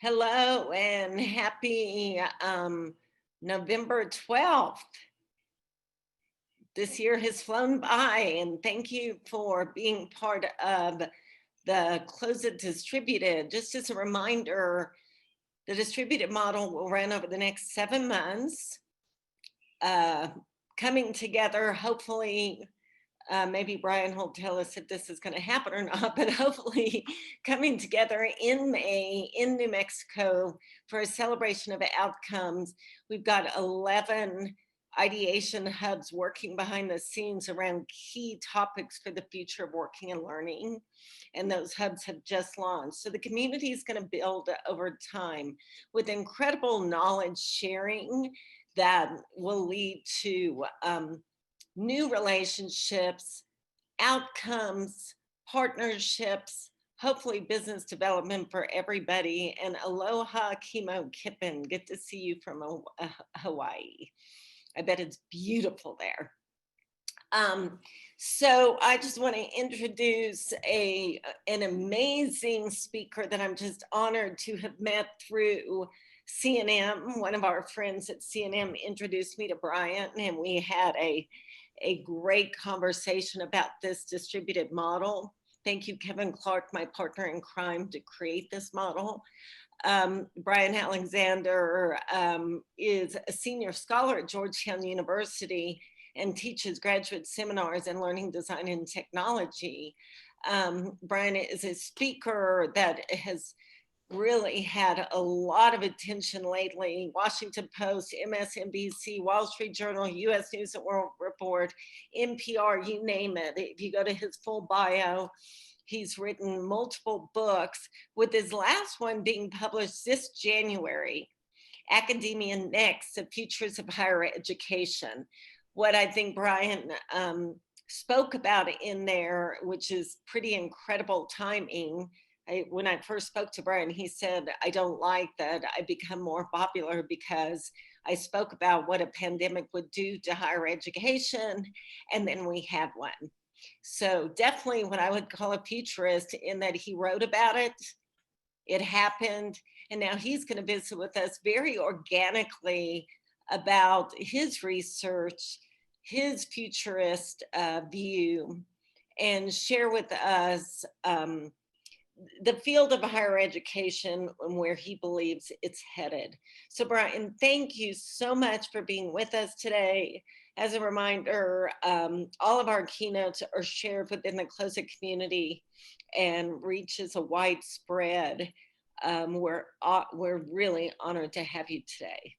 Hello and happy November 12th. This year has flown by, and thank you for being part of the Close It Distributed. Just as a reminder, the distributed model will run over the next 7 months, coming together, hopefully. Maybe Bryan will tell us if this is going to happen or not, but hopefully coming together in May in New Mexico for a celebration of outcomes. We've got 11 ideation hubs working behind the scenes around key topics for the future of working and learning. And those hubs have just launched. So the community is going to build over time with incredible knowledge sharing that will lead to new relationships, outcomes, partnerships, hopefully business development for everybody. And aloha Kimo Kippen, good to see you from Hawaii. I bet it's beautiful there. So I just want to introduce an amazing speaker that I'm just honored to have met through CNM. One of our friends at CNM introduced me to Bryan, and we had a great conversation about this distributed model. Thank you, Kevin Clark, my partner in crime, to create this model. Bryan Alexander is a senior scholar at Georgetown University and teaches graduate seminars in learning design and technology. Bryan is a speaker that has really had a lot of attention lately. Washington Post, MSNBC, Wall Street Journal, US News and World Report, NPR, you name it. If you go to his full bio, he's written multiple books, with his last one being published this January, Academia Next, The Futures of Higher Education. What I think Bryan spoke about in there, which is pretty incredible timing. When I first spoke to Bryan, he said, I don't like that I become more popular because I spoke about what a pandemic would do to higher education, and then we had one. So definitely what I would call a futurist, in that he wrote about it, it happened, and now he's going to visit with us very organically about his research, his futurist view, and share with us the field of higher education and where he believes it's headed. So Bryan, thank you so much for being with us today. As a reminder, all of our keynotes are shared within the Close It community and reaches a wide spread. We're really honored to have you today.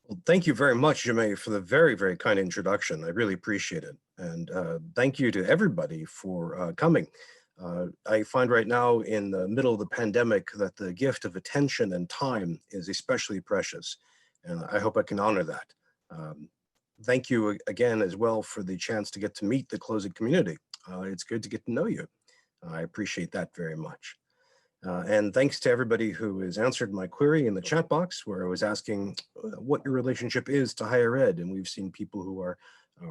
Well, thank you very much, Jemay, for the very, very kind introduction. I really appreciate it. And thank you to everybody for coming. I find right now in the middle of the pandemic that the gift of attention and time is especially precious, and I hope I can honor that. Thank you again as well for the chance to get to meet the Close It community. It's good to get to know you. I appreciate that very much. And thanks to everybody who has answered my query in the chat box, where I was asking what your relationship is to higher ed. And we've seen people who are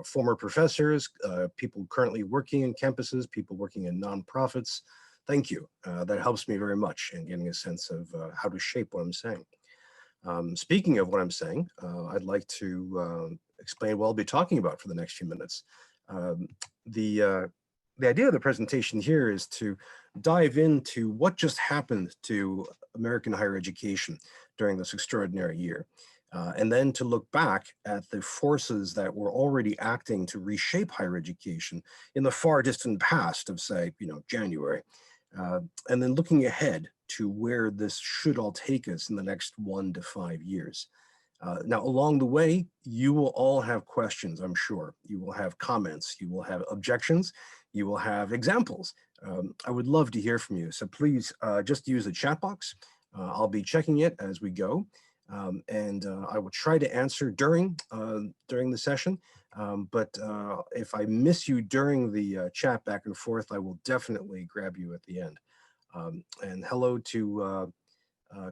former professors, people currently working in campuses, people working in nonprofits. Thank you. That helps me very much in getting a sense of how to shape what I'm saying. Speaking of what I'm saying, I'd like to explain what I'll be talking about for the next few minutes. The idea of the presentation here is to dive into what just happened to American higher education during this extraordinary year. And then to look back at the forces that were already acting to reshape higher education in the far distant past of, say, January. And then looking ahead to where this should all take us in the next 1 to 5 years. Now, along the way, you will all have questions, I'm sure. You will have comments, you will have objections, you will have examples. I would love to hear from you. So please just use the chat box. I'll be checking it as we go. And I will try to answer during the session. But if I miss you during the chat back and forth, I will definitely grab you at the end. And hello to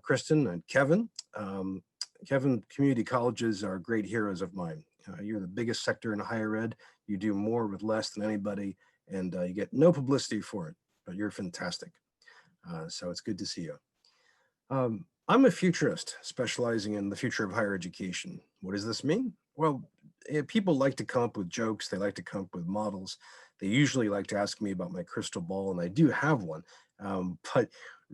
Kristen and Kevin. Kevin, community colleges are great heroes of mine. You're the biggest sector in higher ed. You do more with less than anybody, and you get no publicity for it, but you're fantastic. So it's good to see you. I'm a futurist specializing in the future of higher education. What does this mean? Well, people like to come up with jokes. They like to come up with models. They usually like to ask me about my crystal ball, and I do have one. But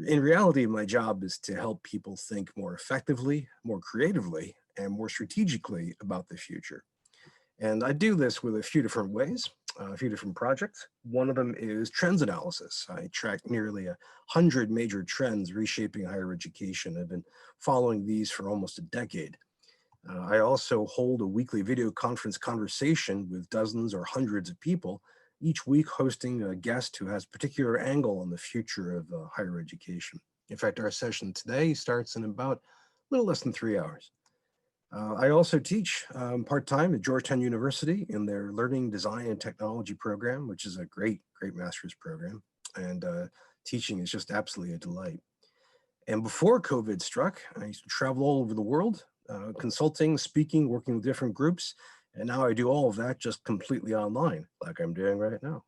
in reality, my job is to help people think more effectively, more creatively, and more strategically about the future. And I do this with a few different ways, a few different projects. One of them is trends analysis. I track nearly 100 major trends reshaping higher education. I've been following these for almost a decade. I also hold a weekly video conference conversation with dozens or hundreds of people, each week hosting a guest who has a particular angle on the future of higher education. In fact, our session today starts in about a little less than 3 hours. I also teach part-time at Georgetown University in their Learning Design and Technology program, which is a great, great master's program. And teaching is just absolutely a delight. And before COVID struck, I used to travel all over the world, consulting, speaking, working with different groups. And now I do all of that just completely online, like I'm doing right now.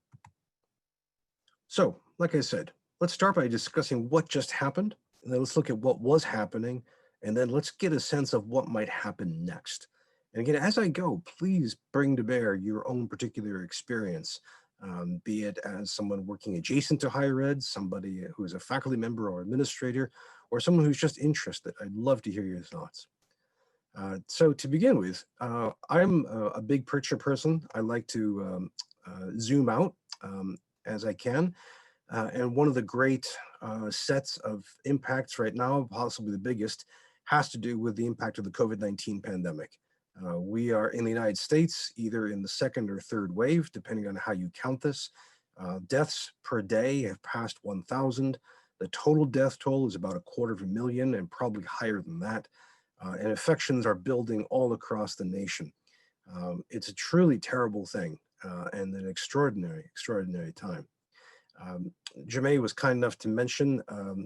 So, like I said, let's start by discussing what just happened, and then let's look at what was happening, and then let's get a sense of what might happen next. And again, as I go, please bring to bear your own particular experience, be it as someone working adjacent to higher ed, somebody who is a faculty member or administrator, or someone who's just interested. I'd love to hear your thoughts. So to begin with, I'm a big picture person. I like to zoom out as I can. And one of the great sets of impacts right now, possibly the biggest, has to do with the impact of the COVID-19 pandemic. We are in the United States, either in the second or third wave, depending on how you count this. Deaths per day have passed 1,000. The total death toll is about 250,000 and probably higher than that. And infections are building all across the nation. It's a truly terrible thing and an extraordinary, extraordinary time. Jemay was kind enough to mention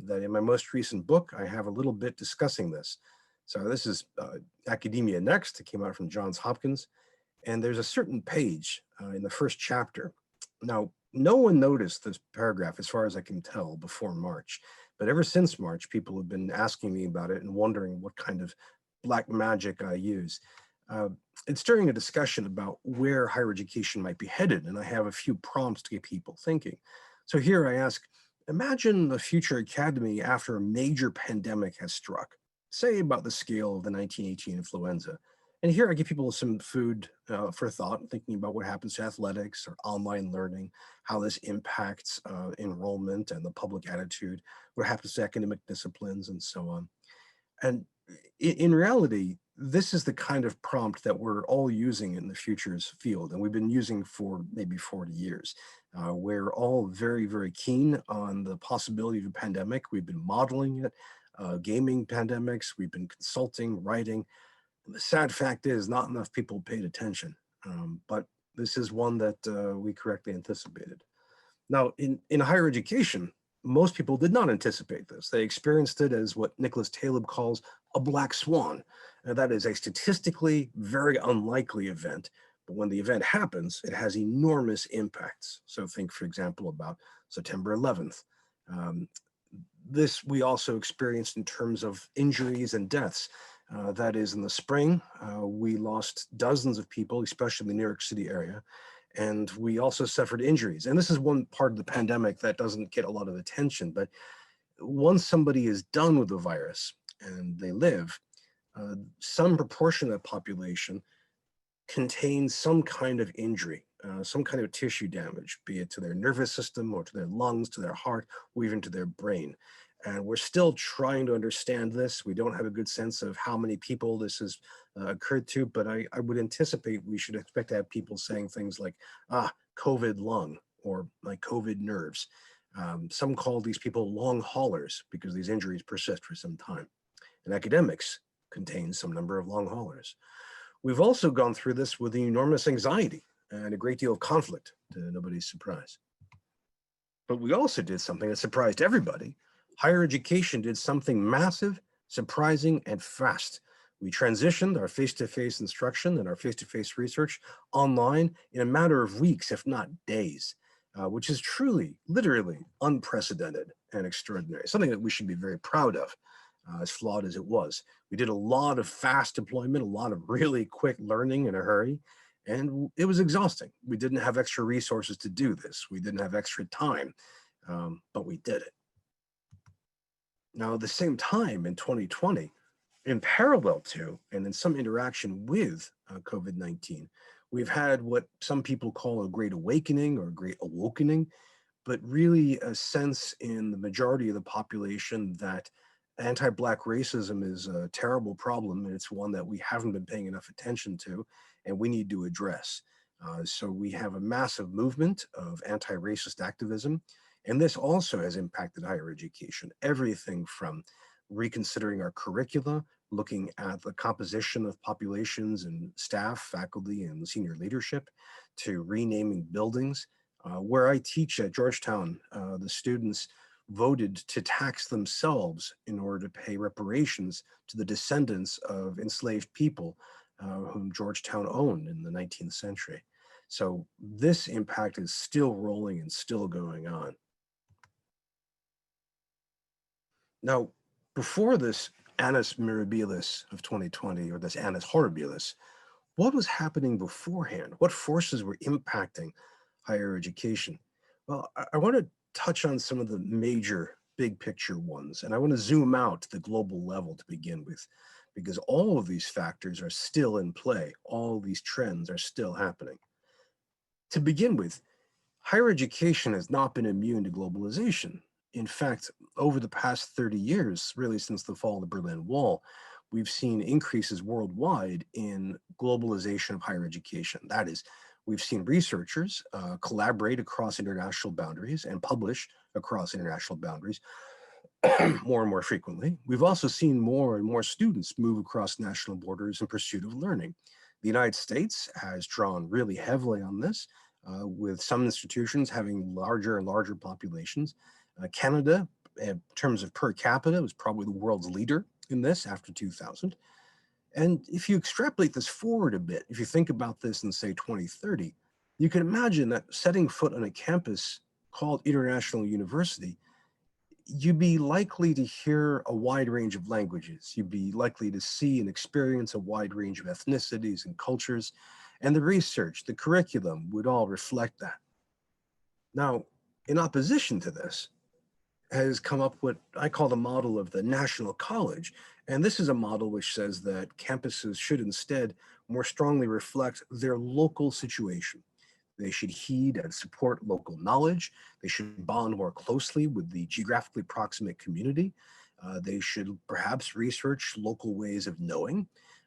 that in my most recent book, I have a little bit discussing this. So this is Academia Next. It came out from Johns Hopkins. And there's a certain page in the first chapter. Now, no one noticed this paragraph, as far as I can tell, before March. But ever since March, people have been asking me about it and wondering what kind of black magic I use. It's during a discussion about where higher education might be headed, and I have a few prompts to get people thinking. So here I ask, imagine the future academy after a major pandemic has struck, say about the scale of the 1918 influenza. And here I give people some food for thought, thinking about what happens to athletics or online learning, how this impacts enrollment and the public attitude, what happens to academic disciplines, and so on. And in reality, this is the kind of prompt that we're all using in the futures field, and we've been using for maybe 40 years. We're all very, very keen on the possibility of a pandemic. We've been modeling it, gaming pandemics. We've been consulting, writing. The sad fact is not enough people paid attention, but this is one that we correctly anticipated. Now, in higher education, most people did not anticipate this. They experienced it as what Nicholas Taleb calls a black swan. And that is a statistically very unlikely event, but when the event happens, it has enormous impacts. So think, for example, about September 11th. This we also experienced in terms of injuries and deaths. That is, in the spring, we lost dozens of people, especially in the New York City area, and we also suffered injuries. And this is one part of the pandemic that doesn't get a lot of attention, but once somebody is done with the virus and they live, some proportion of the population contains some kind of injury, some kind of tissue damage, be it to their nervous system or to their lungs, to their heart, or even to their brain. And we're still trying to understand this. We don't have a good sense of how many people this has occurred to, but I would anticipate we should expect to have people saying things like, COVID lung, or like COVID nerves. Some call these people long haulers because these injuries persist for some time. And academics contain some number of long haulers. We've also gone through this with enormous anxiety and a great deal of conflict, to nobody's surprise. But we also did something that surprised everybody. Higher education did something massive, surprising, and fast. We transitioned our face-to-face instruction and our face-to-face research online in a matter of weeks, if not days, which is truly, literally unprecedented and extraordinary, something that we should be very proud of. as flawed as it was. We did a lot of fast deployment, a lot of really quick learning in a hurry, and it was exhausting. We didn't have extra resources to do this. We didn't have extra time, but we did it. Now, at the same time in 2020, in parallel to and in some interaction with COVID-19, we've had what some people call a great awakening or a great awakening, but really a sense in the majority of the population that anti-Black racism is a terrible problem, and it's one that we haven't been paying enough attention to, and we need to address. So we have a massive movement of anti-racist activism, and this also has impacted higher education. Everything from reconsidering our curricula, looking at the composition of populations and staff, faculty, and senior leadership, to renaming buildings. Where I teach at Georgetown, the students voted to tax themselves in order to pay reparations to the descendants of enslaved people whom Georgetown owned in the 19th century. So this impact is still rolling and still going on. Now, before this annus mirabilis of 2020, or this annus horribilis, what was happening beforehand? What forces were impacting higher education? Well, I want to touch on some of the major big picture ones, and I want to zoom out to the global level to begin with, because all of these factors are still in play. All of these trends are still happening. To begin with, higher education has not been immune to globalization. In fact, over the past 30 years, really since the fall of the Berlin Wall, we've seen increases worldwide in globalization of higher education. That is, we've seen researchers collaborate across international boundaries and publish across international boundaries more and more frequently. We've also seen more and more students move across national borders in pursuit of learning. The United States has drawn really heavily on this, with some institutions having larger and larger populations. Canada, in terms of per capita, was probably the world's leader in this after 2000. And if you extrapolate this forward a bit, if you think about this in, say, 2030, you can imagine that setting foot on a campus called International University, you'd be likely to hear a wide range of languages. You'd be likely to see and experience a wide range of ethnicities and cultures, and the research, the curriculum would all reflect that. Now, in opposition to this, has come up what I call the model of the national college. And this is a model which says that campuses should instead more strongly reflect their local situation. They should heed and support local knowledge. They should bond more closely with the geographically proximate community. They should perhaps research local ways of knowing,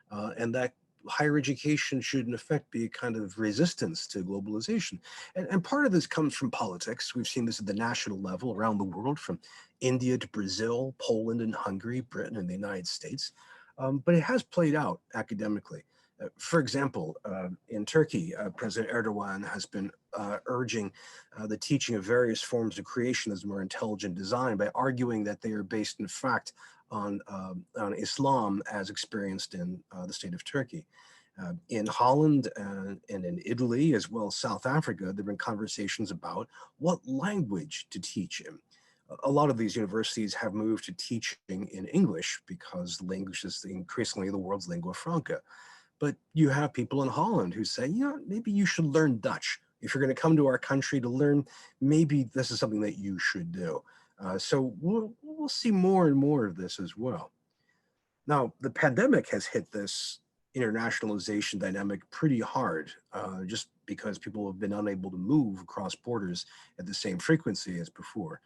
and that higher education should in effect be a kind of resistance to globalization. And part of this comes from politics. We've seen this at the national level around the world, from India to Brazil, Poland and Hungary, Britain and the United States. But it has played out academically. For example, in Turkey, President Erdogan has been urging the teaching of various forms of creationism or intelligent design by arguing that they are based, in fact, on Islam as experienced in the state of Turkey. In Holland and in Italy, as well as South Africa, there have been conversations about what language to teach in. A lot of these universities have moved to teaching in English because language is increasingly the world's lingua franca. But you have people in Holland who say, you know, maybe you should learn Dutch. If you're going to come to our country to learn, maybe this is something that you should do. So we'll see more and more of this as well. Now, the pandemic has hit this internationalization dynamic pretty hard, just because people have been unable to move across borders at the same frequency as before.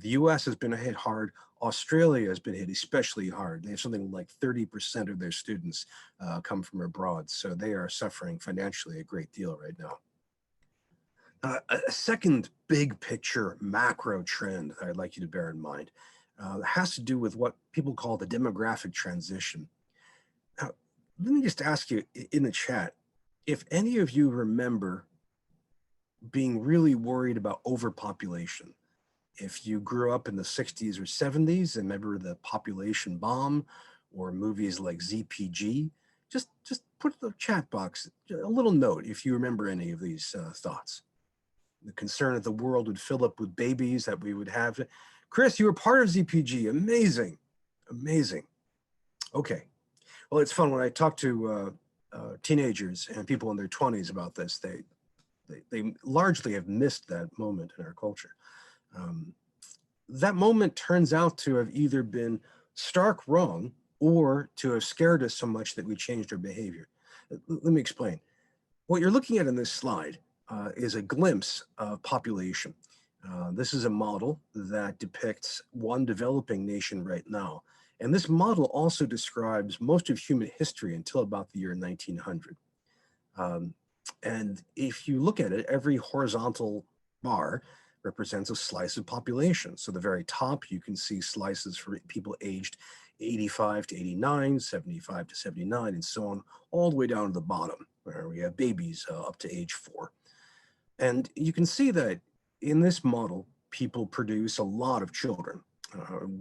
The US has been hit hard. Australia has been hit especially hard. They have something like 30% of their students come from abroad, so they are suffering financially a great deal right now. A second big picture macro trend that I'd like you to bear in mind has to do with what people call the demographic transition. Now, let me just ask you in the chat, if any of you remember being really worried about overpopulation. If you grew up in the 60s or 70s and remember the population bomb or movies like ZPG, just put in the chat box a little note if you remember any of these thoughts. The concern that the world would fill up with babies, that we would have. Chris, you were part of ZPG, amazing. Amazing. Okay. Well, it's fun when I talk to teenagers and people in their 20s about this. They largely have missed that moment in our culture. Um, that moment turns out to have either been stark wrong or to have scared us so much that we changed our behavior. Let me explain. What you're looking at in this slide is a glimpse of population. This is a model that depicts one developing nation right now. And this model also describes most of human history until about the year 1900. Um, and if you look at it, every horizontal bar represents a slice of population. So the very top, you can see slices for people aged 85 to 89, 75 to 79, and so on, all the way down to the bottom, where we have babies up to age 4. And you can see that in this model, people produce a lot of children.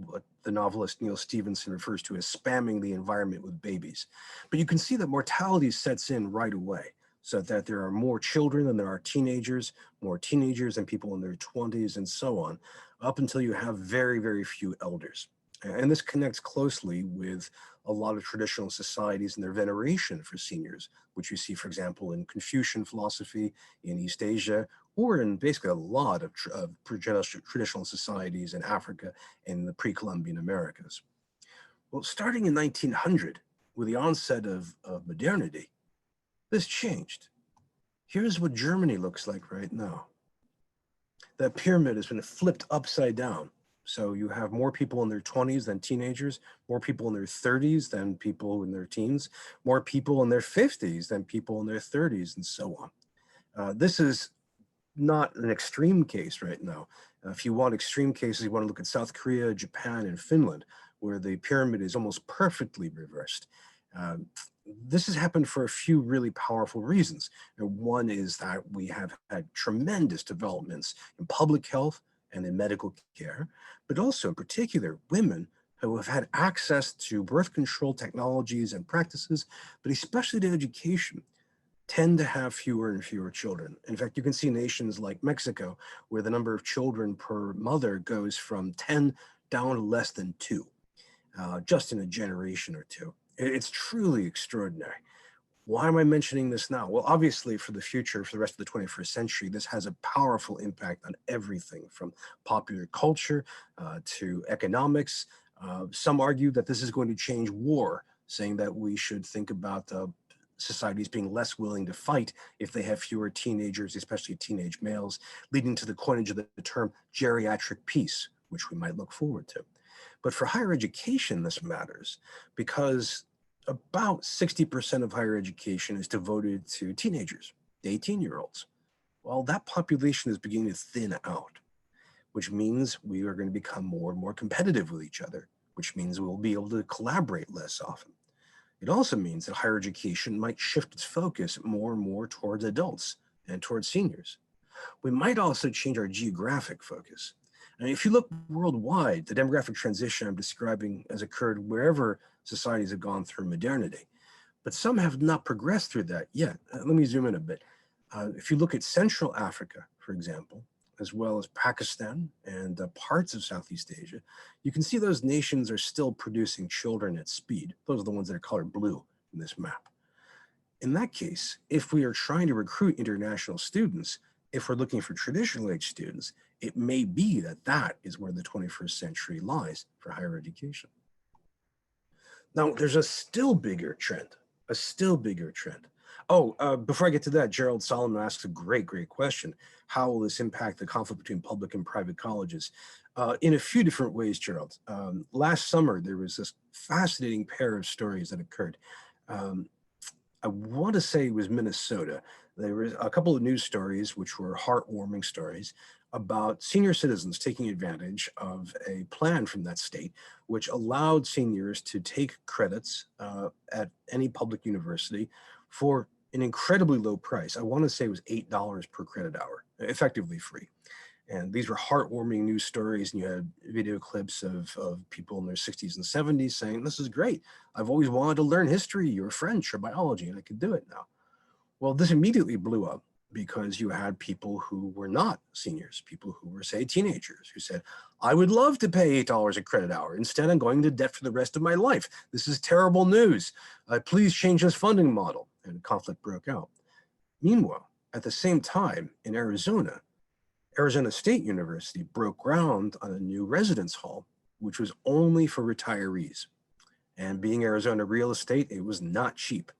What the novelist Neil Stevenson refers to as spamming the environment with babies. But you can see that mortality sets in right away, so that there are more children than there are teenagers, more teenagers than people in their 20s, and so on, up until you have very, very few elders. And this connects closely with a lot of traditional societies and their veneration for seniors, which you see, for example, in Confucian philosophy in East Asia, or in basically a lot of traditional societies in Africa and the pre-Columbian Americas. Well, starting in 1900, with the onset of modernity, this changed. Here's what Germany looks like right now. That pyramid has been flipped upside down. So you have more people in their 20s than teenagers, more people in their 30s than people in their teens, more people in their 50s than people in their 30s, and so on. This is not an extreme case right now. If you want extreme cases, you want to look at South Korea, Japan, and Finland, where the pyramid is almost perfectly reversed. This has happened for a few really powerful reasons. One is that we have had tremendous developments in public health and in medical care, but also in particular, women who have had access to birth control technologies and practices, but especially to education, tend to have fewer and fewer children. In fact, you can see nations like Mexico, where the number of children per mother goes from 10 down to less than 2, just in a generation or two. It's truly extraordinary. Why am I mentioning this now? Well, obviously for the future, for the rest of the 21st century, this has a powerful impact on everything from popular culture to economics. Some argue that this is going to change war, saying that we should think about societies being less willing to fight if they have fewer teenagers, especially teenage males, leading to the coinage of the term geriatric peace, which we might look forward to. But for higher education, this matters because about 60% of higher education is devoted to teenagers, 18-year-olds. Well, that population is beginning to thin out, which means we are going to become more and more competitive with each other, which means we'll be able to collaborate less often. It also means that higher education might shift its focus more and more towards adults and towards seniors. We might also change our geographic focus. And if you look worldwide, the demographic transition I'm describing has occurred wherever societies have gone through modernity, but some have not progressed through that yet. Let me zoom in a bit. If you look at Central Africa, for example, as well as Pakistan and parts of Southeast Asia, you can see those nations are still producing children at speed. Those are the ones that are colored blue in this map. In that case, if we are trying to recruit international students, if we're looking for traditional age students, it may be that that is where the 21st century lies for higher education. Now, there's a still bigger trend, Oh, before I get to that, Gerald Solomon asks a great question. How will this impact the conflict between public and private colleges? In a few different ways, Gerald. Last summer, there was this fascinating pair of stories that occurred. I want to say it was Minnesota. There were a couple of news stories, which were heartwarming stories, about senior citizens taking advantage of a plan from that state, which allowed seniors to take credits at any public university for an incredibly low price. I want to say it was $8 per credit hour, effectively free. And these were heartwarming news stories. And you had video clips of people in their 60s and 70s saying, this is great. I've always wanted to learn history or French or biology, and I could do it now. Well, this immediately blew up. because you had people who were not seniors, people who were, say, teenagers, who said, I would love to pay $8 a credit hour. Instead, I'm going to debt for the rest of my life. This is terrible news. Please change this funding model. And conflict broke out. Meanwhile, at the same time in Arizona, Arizona State University broke ground on a new residence hall, which was only for retirees. And being Arizona real estate, it was not cheap.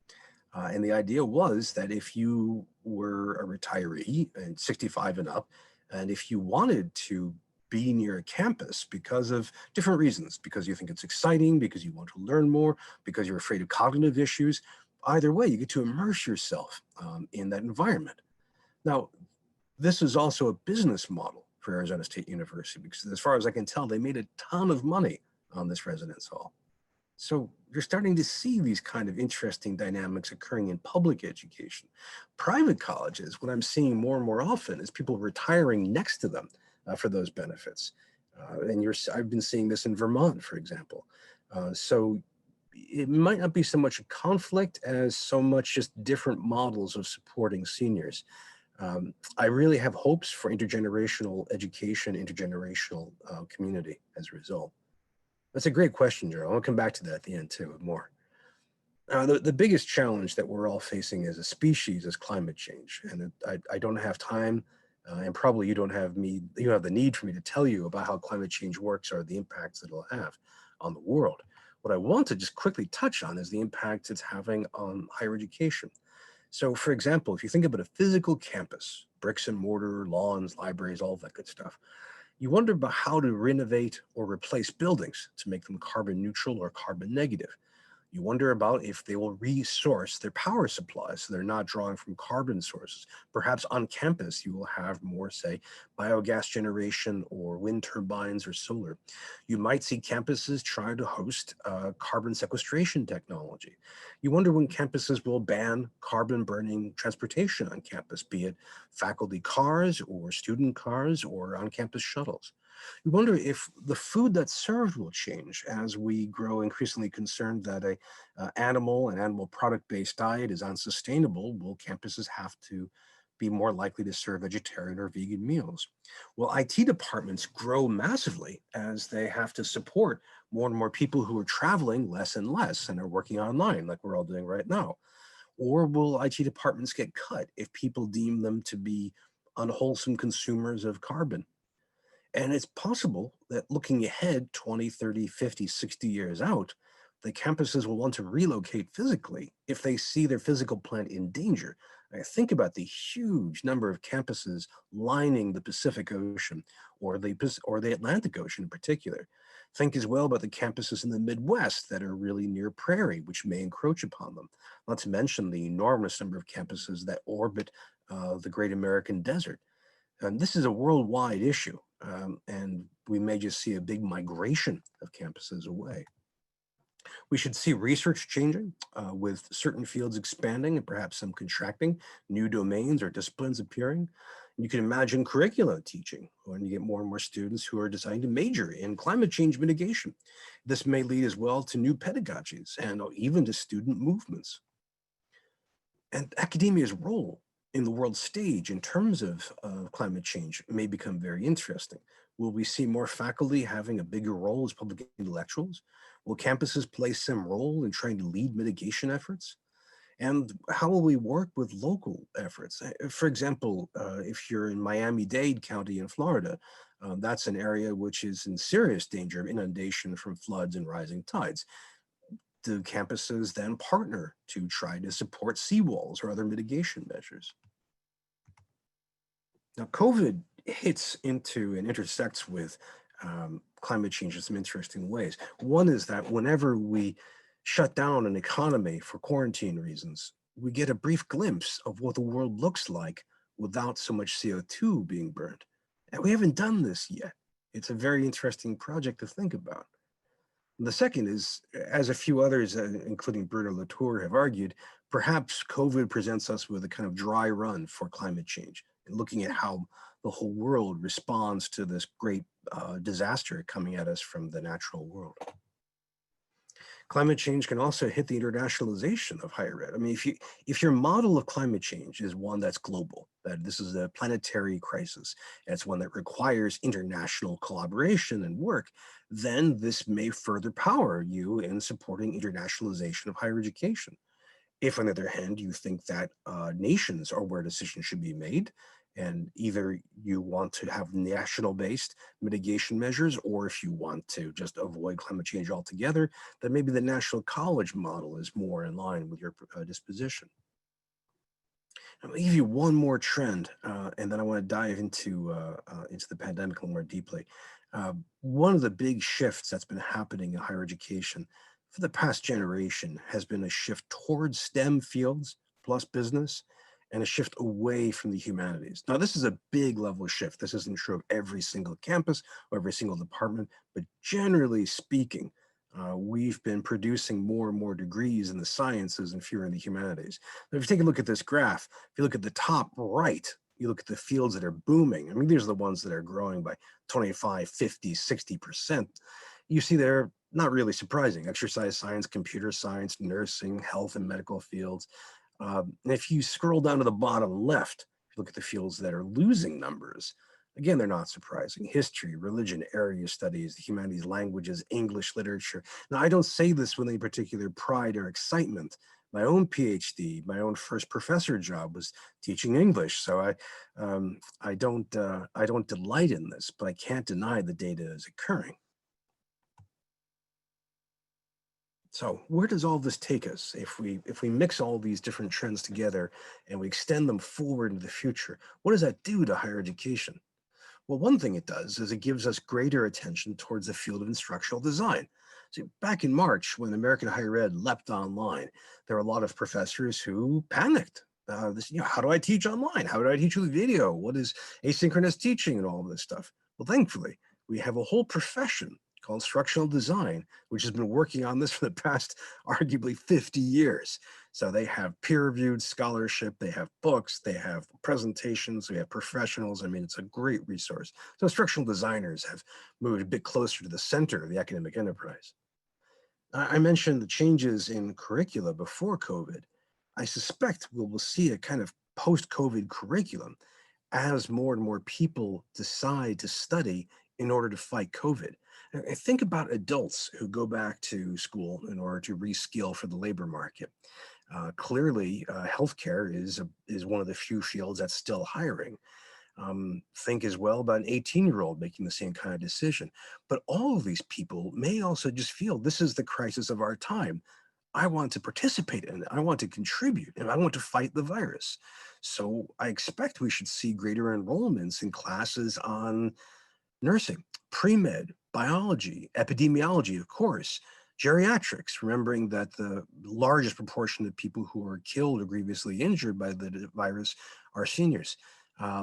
And the idea was that if you were a retiree and 65 and up, and if you wanted to be near a campus because of different reasons, because you think it's exciting, because you want to learn more, because you're afraid of cognitive issues, either way, you get to immerse yourself in that environment. Now, this is also a business model for Arizona State University, because as far as I can tell, they made a ton of money on this residence hall. So you're starting to see these kind of interesting dynamics occurring in public education. Private colleges, what I'm seeing more and more often is people retiring next to them for those benefits. I've been seeing this in Vermont, for example. So it might not be so much a conflict as so much just different models of supporting seniors. I really have hopes for intergenerational education, intergenerational community as a result. That's a great question, Joe. I'll come back to that at the end too, with more. The biggest challenge that we're all facing as a species is climate change. And I don't have time, and probably you don't have the need for me to tell you about how climate change works or the impacts that it'll have on the world. What I want to just quickly touch on is the impact it's having on higher education. So for example, if you think about a physical campus, bricks and mortar, lawns, libraries, all that good stuff, you wonder about how to renovate or replace buildings to make them carbon neutral or carbon negative. You wonder about if they will resource their power supplies so they're not drawing from carbon sources. Perhaps on campus, you will have more, say, biogas generation or wind turbines or solar. You might see campuses try to host carbon sequestration technology. You wonder when campuses will ban carbon burning transportation on campus, be it faculty cars or student cars or on-campus shuttles. You wonder if the food that's served will change as we grow increasingly concerned that a animal and animal product-based diet is unsustainable. Will campuses have to be more likely to serve vegetarian or vegan meals? Will IT departments grow massively as they have to support more and more people who are traveling less and less and are working online like we're all doing right now? Or will IT departments get cut if people deem them to be unwholesome consumers of carbon? And it's possible that looking ahead 20, 30, 50, 60 years out, the campuses will want to relocate physically if they see their physical plant in danger. Think about the huge number of campuses lining the Pacific Ocean or the Atlantic Ocean in particular. Think as well about the campuses in the Midwest that are really near prairie, which may encroach upon them. Not to mention the enormous number of campuses that orbit the Great American Desert. And this is a worldwide issue, and we may just see a big migration of campuses away. We should see research changing, with certain fields expanding and perhaps some contracting, new domains or disciplines appearing. You can imagine curricula teaching when you get more and more students who are deciding to major in climate change mitigation. This may lead as well to new pedagogies and even to student movements. And academia's role in the world stage in terms of climate change may become very interesting. Will we see more faculty having a bigger role as public intellectuals? Will campuses play some role in trying to lead mitigation efforts? And how will we work with local efforts? For example, if you're in Miami-Dade County in Florida, that's an area which is in serious danger of inundation from floods and rising tides. Do campuses then partner to try to support seawalls or other mitigation measures? Now, COVID hits into and intersects with climate change in some interesting ways. One is that whenever we shut down an economy for quarantine reasons, we get a brief glimpse of what the world looks like without so much CO2 being burned. And we haven't done this yet. It's a very interesting project to think about. The second is, as a few others, including Bruno Latour, have argued, perhaps COVID presents us with a kind of dry run for climate change, and looking at how the whole world responds to this great disaster coming at us from the natural world. Climate change can also hit the internationalization of higher ed. I mean, if your model of climate change is one that's global, that this is a planetary crisis, and it's one that requires international collaboration and work, then this may further power you in supporting internationalization of higher education. If, on the other hand, you think that nations are where decisions should be made, and either you want to have national-based mitigation measures, or if you want to just avoid climate change altogether, then maybe the national college model is more in line with your disposition. I'm gonna give you one more trend, and then I want to dive into the pandemic a little more deeply. One of the big shifts that's been happening in higher education for the past generation has been a shift towards STEM fields plus business, and a shift away from the humanities. Now, this is a big level shift. This isn't true of every single campus or every single department, but generally speaking, we've been producing more and more degrees in the sciences and fewer in the humanities. Now, if you take a look at this graph, if you look at the top right, you look at the fields that are booming. I mean, these are the ones that are growing by 25, 50, 60%. You see they're not really surprising. Exercise science, computer science, nursing, health and medical fields. And if you scroll down to the bottom left, if you look at the fields that are losing numbers, again, they're not surprising. History, religion, area studies, the humanities, languages, English literature. Now, I don't say this with any particular pride or excitement. My own PhD, my own first professor job was teaching English, so I don't delight in this, but I can't deny the data is occurring. So where does all this take us if we mix all these different trends together and we extend them forward into the future? What does that do to higher education? Well, one thing it does is it gives us greater attention towards the field of instructional design. See, back in March, when American higher ed leapt online, there were a lot of professors who panicked. How do I teach online? How do I teach with video? What is asynchronous teaching and all of this stuff? Well, thankfully, we have a whole profession called instructional design, which has been working on this for the past arguably 50 years. So they have peer-reviewed scholarship, they have books, they have presentations, we have professionals. I mean, it's a great resource. So instructional designers have moved a bit closer to the center of the academic enterprise. I mentioned the changes in curricula before COVID. I suspect we will see a kind of post-COVID curriculum as more and more people decide to study in order to fight COVID. And think about adults who go back to school in order to reskill for the labor market. Clearly, healthcare is one of the few fields that's still hiring. Think as well about an 18-year-old making the same kind of decision. But all of these people may also just feel this is the crisis of our time. I want to participate in it. I want to contribute, and I want to fight the virus. So I expect we should see greater enrollments in classes on nursing, pre-med, biology, epidemiology, of course, geriatrics, remembering that the largest proportion of people who are killed or grievously injured by the virus are seniors.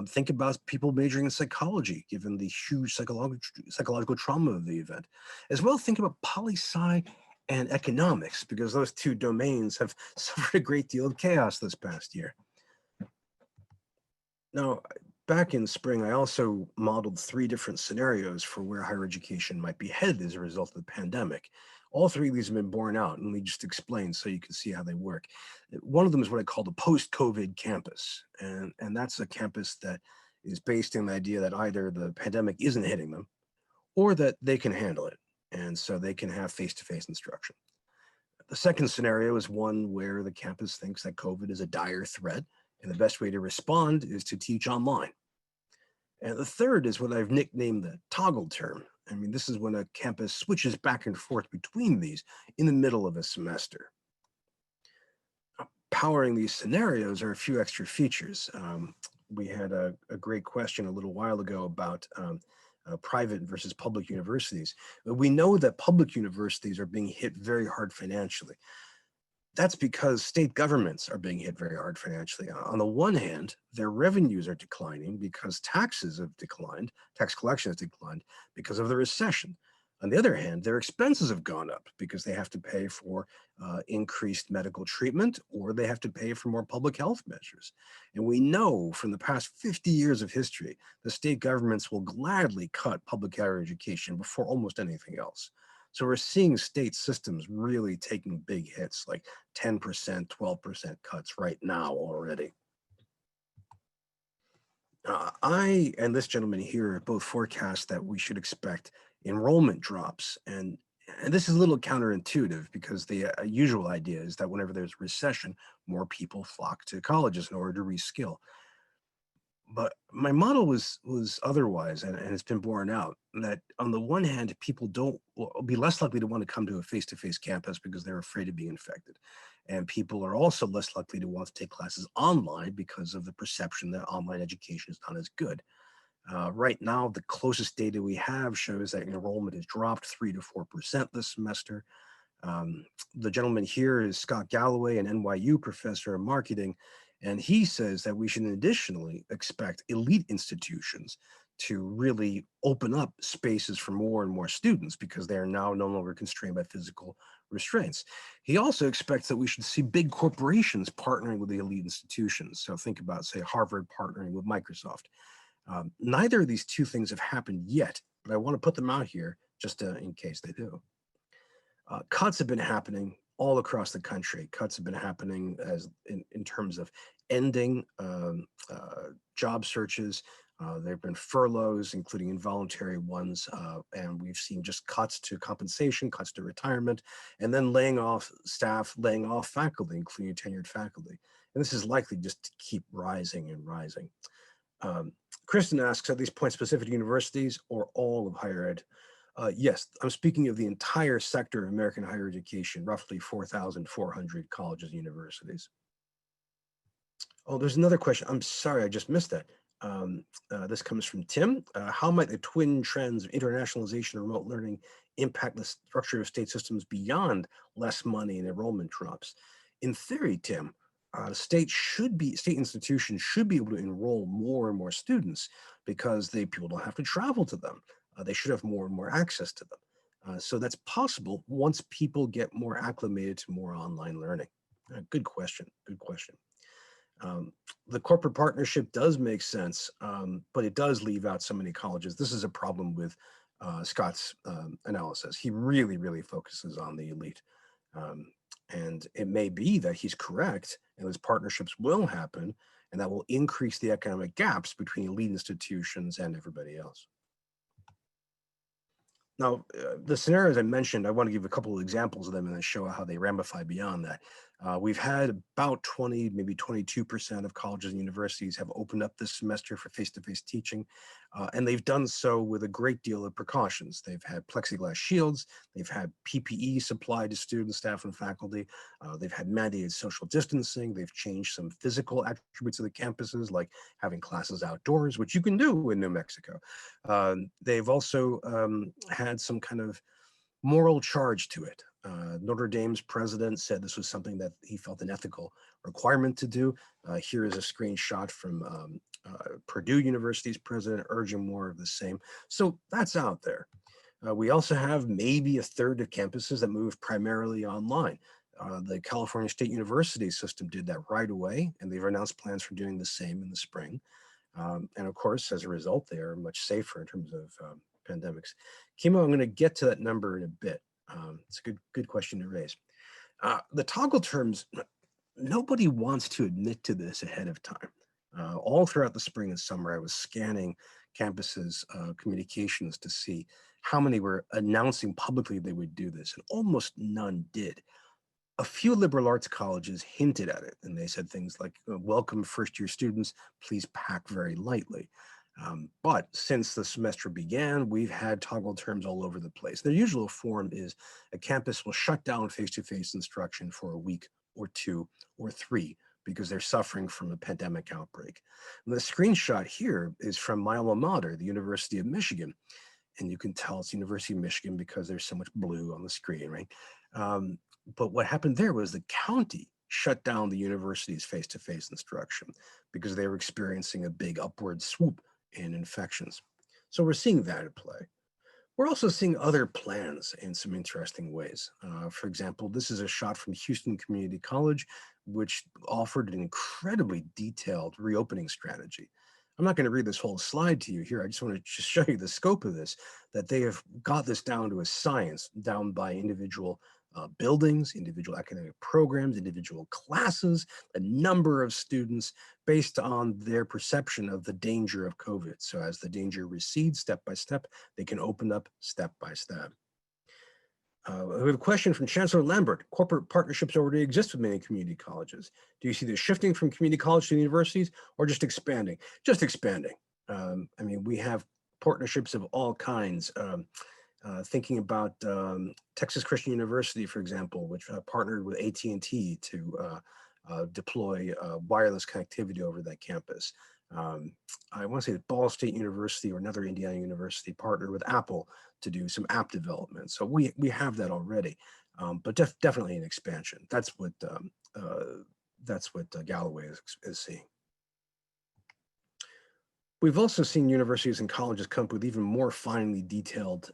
Think about people majoring in psychology, given the huge psychological trauma of the event. As well, think about poli-sci and economics, because those two domains have suffered a great deal of chaos this past year. Now, back in spring, I also modeled 3 different scenarios for where higher education might be headed as a result of the pandemic. All 3 of these have been borne out, and we just explained so you can see how they work. One of them is what I call the post-COVID campus, and that's a campus that is based in the idea that either the pandemic isn't hitting them, or that they can handle it, and so they can have face-to-face instruction. The second scenario is one where the campus thinks that COVID is a dire threat, and the best way to respond is to teach online. And the third is what I've nicknamed the toggle term. I mean, this is when a campus switches back and forth between these in the middle of a semester. Powering these scenarios are a few extra features. We had a great question a little while ago about private versus public universities. We know that public universities are being hit very hard financially. That's because state governments are being hit very hard financially. On the one hand, their revenues are declining because taxes have declined, tax collection has declined because of the recession. On the other hand, their expenses have gone up because they have to pay for increased medical treatment, or they have to pay for more public health measures. And we know from the past 50 years of history, the state governments will gladly cut public higher education before almost anything else. So we're seeing state systems really taking big hits, like 10%, 12% cuts right now already. I and this gentleman here both forecast that we should expect enrollment drops. And this is a little counterintuitive because the usual idea is that whenever there's recession, more people flock to colleges in order to reskill. But my model was otherwise, and it's been borne out that on the one hand, people don't will be less likely to want to come to a face-to-face campus because they're afraid of being infected, and people are also less likely to want to take classes online because of the perception that online education is not as good. Right now, the closest data we have shows that enrollment has dropped 3 to 4% this semester. The gentleman here is Scott Galloway, an NYU professor of marketing, and he says that we should additionally expect elite institutions to really open up spaces for more and more students because they are now no longer constrained by physical restraints. He also expects that we should see big corporations partnering with the elite institutions. So think about, say, Harvard partnering with Microsoft. Neither of these two things have happened yet, but I want to put them out here just in case they do. Cuts have been happening all across the country. Cuts have been happening as in terms of ending job searches. There have been furloughs, including involuntary ones, and we've seen just cuts to compensation, cuts to retirement, and then laying off staff, laying off faculty, including tenured faculty. And this is likely just to keep rising and rising. Kristen asks, are these point specific to universities or all of higher ed? Yes, I'm speaking of the entire sector of American higher education, roughly 4,400 colleges and universities. Oh, there's another question. I'm sorry, I just missed that. This comes from Tim. How might the twin trends of internationalization and remote learning impact the structure of state systems beyond less money and enrollment drops? In theory, Tim, state institutions should be able to enroll more and more students because people don't have to travel to them. They should have more and more access to them. So that's possible once people get more acclimated to more online learning. Good question. Good question. The corporate partnership does make sense, but it does leave out so many colleges. This is a problem with Scott's analysis. He really, really focuses on the elite. And it may be that he's correct and those partnerships will happen and that will increase the economic gaps between elite institutions and everybody else. Now, the scenarios I mentioned, I want to give a couple of examples of them and then show how they ramify beyond that. We've had about 20, maybe 22% of colleges and universities have opened up this semester for face-to-face teaching, and they've done so with a great deal of precautions. They've had plexiglass shields, they've had PPE supplied to students, staff, and faculty, they've had mandated social distancing, they've changed some physical attributes of the campuses, like having classes outdoors, which you can do in New Mexico. They've also had some kind of moral charge to it. Notre Dame's president said this was something that he felt an ethical requirement to do. Here is a screenshot from Purdue University's president urging more of the same. So that's out there. We also have maybe a third of campuses that move primarily online. The California State University system did that right away, and they've announced plans for doing the same in the spring. And of course, as a result, they are much safer in terms of pandemics. Kimo, I'm going to get to that number in a bit. It's a good question to raise. The toggle terms, nobody wants to admit to this ahead of time. All throughout the spring and summer, I was scanning campuses' communications to see how many were announcing publicly they would do this, and almost none did. A few liberal arts colleges hinted at it, and they said things like, welcome first-year students, please pack very lightly. But since the semester began, we've had toggle terms all over the place. Their usual form is a campus will shut down face-to-face instruction for a week or 2 or 3 because they're suffering from a pandemic outbreak. And the screenshot here is from my alma mater, the University of Michigan. And you can tell it's University of Michigan because there's so much blue on the screen, right? But what happened there was the county shut down the university's face-to-face instruction because they were experiencing a big upward swoop in infections. So we're seeing that at play. We're also seeing other plans in some interesting ways. For example, this is a shot from Houston Community College, which offered an incredibly detailed reopening strategy. I'm not going to read this whole slide to you here. I just want to just show you the scope of this, that they have got this down to a science, down by individual buildings, individual academic programs, individual classes, a number of students based on their perception of the danger of COVID. So as the danger recedes step by step, they can open up step by step. We have a question from Chancellor Lambert. Corporate partnerships already exist with many community colleges. Do you see this shifting from community college to universities or just expanding? Just expanding. I mean, we have partnerships of all kinds. Thinking about Texas Christian University, for example, which partnered with AT&T to deploy wireless connectivity over that campus. I want to say that Ball State University or another Indiana university partnered with Apple to do some app development. So we have that already, but definitely an expansion. That's what Galloway is seeing. We've also seen universities and colleges come up with even more finely detailed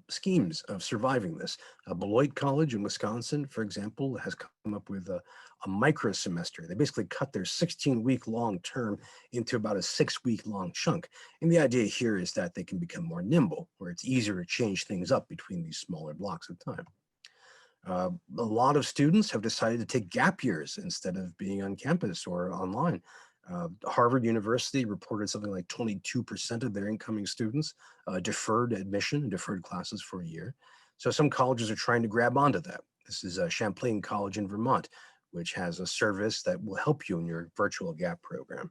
schemes of surviving this. Beloit College in Wisconsin, for example, has come up with a micro semester. They basically cut their 16-week-long term into about a 6-week-long chunk. And the idea here is that they can become more nimble, where it's easier to change things up between these smaller blocks of time. A lot of students have decided to take gap years instead of being on campus or online. Harvard University reported something like 22% of their incoming students deferred admission and deferred classes for a year. So some colleges are trying to grab onto that. This is Champlain College in Vermont, which has a service that will help you in your virtual gap program.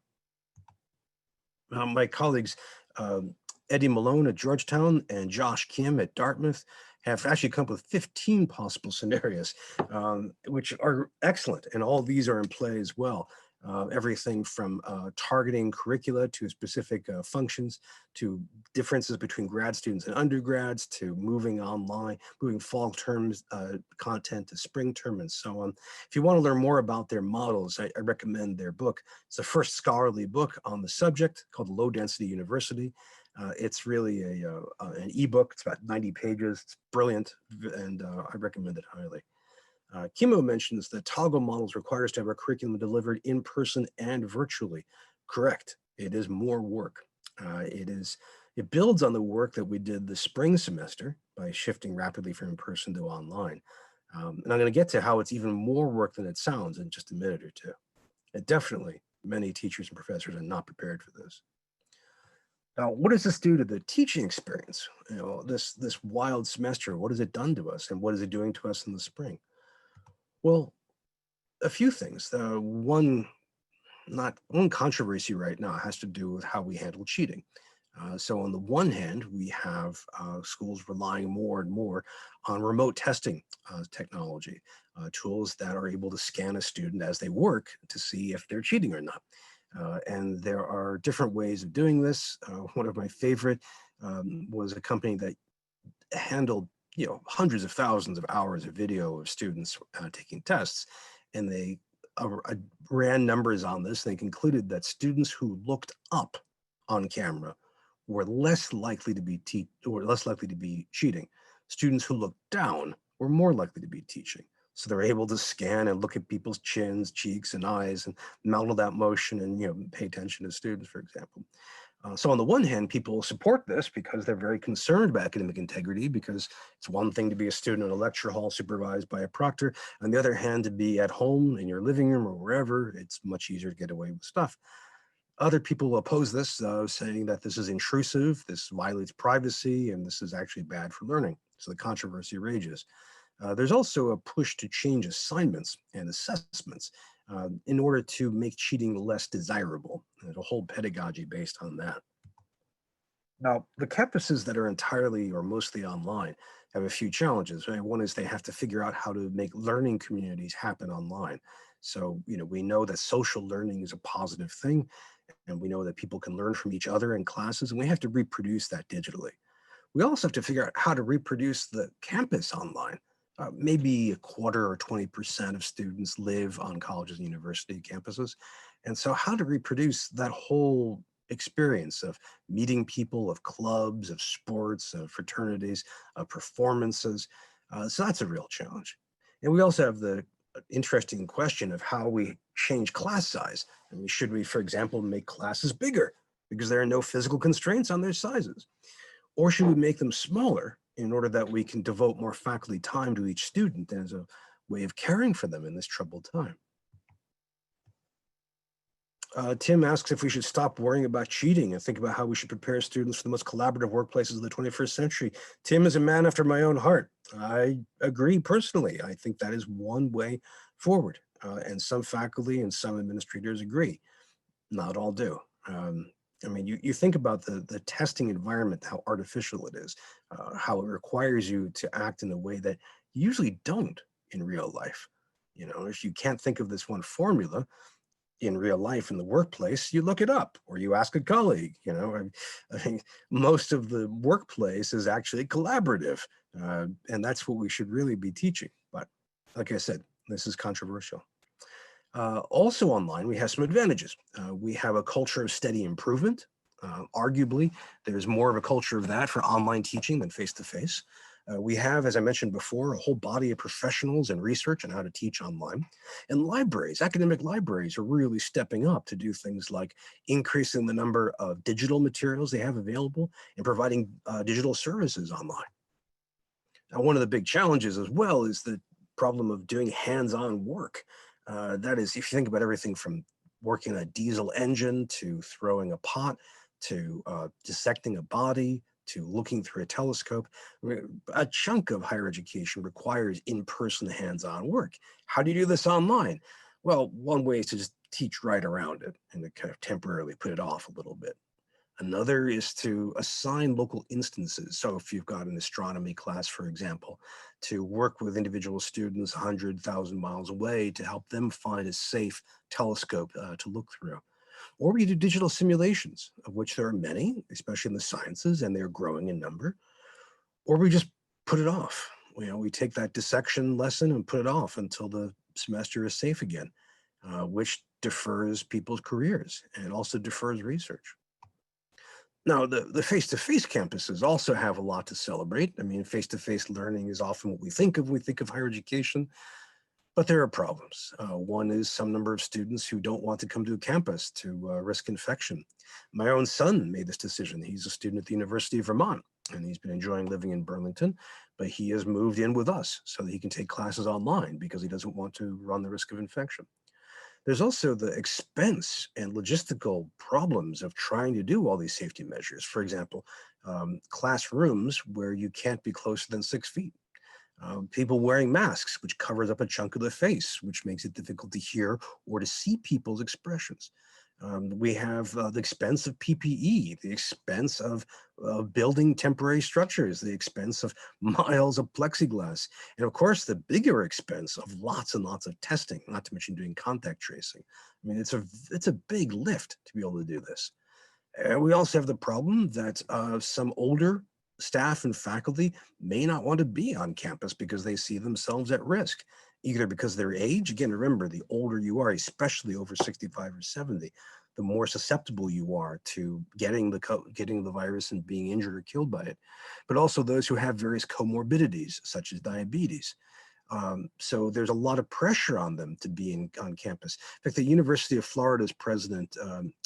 My colleagues, Eddie Malone at Georgetown and Josh Kim at Dartmouth have actually come up with 15 possible scenarios, which are excellent. And all these are in play as well. Everything from targeting curricula to specific functions, to differences between grad students and undergrads, to moving online, moving fall terms content to spring term and so on. If you want to learn more about their models, I recommend their book. It's the first scholarly book on the subject called Low Density University. It's really an ebook. It's about 90 pages. It's brilliant, and I recommend it highly. Kimo mentions that toggle models require us to have our curriculum delivered in person and virtually. Correct. It is more work. It builds on the work that we did the spring semester by shifting rapidly from in person to online. And I'm going to get to how it's even more work than it sounds in just a minute or two. And definitely, many teachers and professors are not prepared for this. Now, what does this do to the teaching experience? You know, this wild semester, what has it done to us, and what is it doing to us in the spring? Well, a few things. One controversy right now has to do with how we handle cheating. So on the one hand, we have schools relying more and more on remote testing technology, tools that are able to scan a student as they work to see if they're cheating or not. And there are different ways of doing this. One of my favorite was a company that handled hundreds of thousands of hours of video of students taking tests, and they ran numbers on this. And they concluded that students who looked up on camera were less likely to be cheating. Students who looked down were more likely to be teaching. So they're able to scan and look at people's chins, cheeks, and eyes, and model that motion, and pay attention to students, for example. So on the one hand, people support this because they're very concerned about academic integrity, because it's one thing to be a student in a lecture hall supervised by a proctor. On the other hand, to be at home in your living room or wherever, it's much easier to get away with stuff. Other people oppose this, saying that this is intrusive, this violates privacy, and this is actually bad for learning. So the controversy rages. There's also a push to change assignments and assessments in order to make cheating less desirable. There's a whole pedagogy based on that. Now, the campuses that are entirely or mostly online have a few challenges. Right? One is they have to figure out how to make learning communities happen online. So, we know that social learning is a positive thing, and we know that people can learn from each other in classes, and we have to reproduce that digitally. We also have to figure out how to reproduce the campus online. Maybe a quarter or 20% of students live on colleges and university campuses. And so how to reproduce that whole experience of meeting people, of clubs, of sports, of fraternities, of performances. So that's a real challenge. And we also have the interesting question of how we change class size. I mean, should we, for example, make classes bigger? because there are no physical constraints on their sizes? Or should we make them smaller in order that we can devote more faculty time to each student as a way of caring for them in this troubled time? Tim asks if we should stop worrying about cheating and think about how we should prepare students for the most collaborative workplaces of the 21st century. Tim is a man after my own heart. I agree personally. I think that is one way forward. And some faculty and some administrators agree. Not all do. I mean, you think about the testing environment, how artificial it is, how it requires you to act in a way that you usually don't in real life. You know, if you can't think of this one formula in real life in the workplace, you look it up or you ask a colleague. You know, I think most of the workplace is actually collaborative, and that's what we should really be teaching. But like I said, this is controversial. Also online, we have some advantages. We have a culture of steady improvement. Arguably, there's more of a culture of that for online teaching than face-to-face. We have, as I mentioned before, a whole body of professionals and research on how to teach online. And libraries, academic libraries are really stepping up to do things like increasing the number of digital materials they have available and providing digital services online. Now, one of the big challenges as well is the problem of doing hands-on work. That is, if you think about everything from working on a diesel engine to throwing a pot to dissecting a body to looking through a telescope, a chunk of higher education requires in-person hands-on work. How do you do this online? Well, one way is to just teach right around it and to kind of temporarily put it off a little bit. Another is to assign local instances. So if you've got an astronomy class, for example, to work with individual students 100,000 miles away to help them find a safe telescope to look through. Or we do digital simulations, of which there are many, especially in the sciences, and they're growing in number. Or we just put it off. You know, we take that dissection lesson and put it off until the semester is safe again, which defers people's careers and also defers research. Now, the face-to-face campuses also have a lot to celebrate. I mean, face-to-face learning is often what we think of when we think of higher education, but there are problems. One is some number of students who don't want to come to a campus to risk infection. My own son made this decision. He's a student at the University of Vermont, and he's been enjoying living in Burlington, but he has moved in with us so that he can take classes online because he doesn't want to run the risk of infection. There's also the expense and logistical problems of trying to do all these safety measures. For example, classrooms where you can't be closer than 6 feet. People wearing masks, which covers up a chunk of the face, which makes it difficult to hear or to see people's expressions. We have the expense of PPE, the expense of building temporary structures, the expense of miles of plexiglass, and of course, the bigger expense of lots and lots of testing, not to mention doing contact tracing. I mean, it's a big lift to be able to do this. And we also have the problem that some older staff and faculty may not want to be on campus because they see themselves at risk, either because of their age. Again, remember, the older you are, especially over 65 or 70, the more susceptible you are to getting the virus and being injured or killed by it. But also those who have various comorbidities, such as diabetes. So there's a lot of pressure on them to be on campus. In fact, the University of Florida's president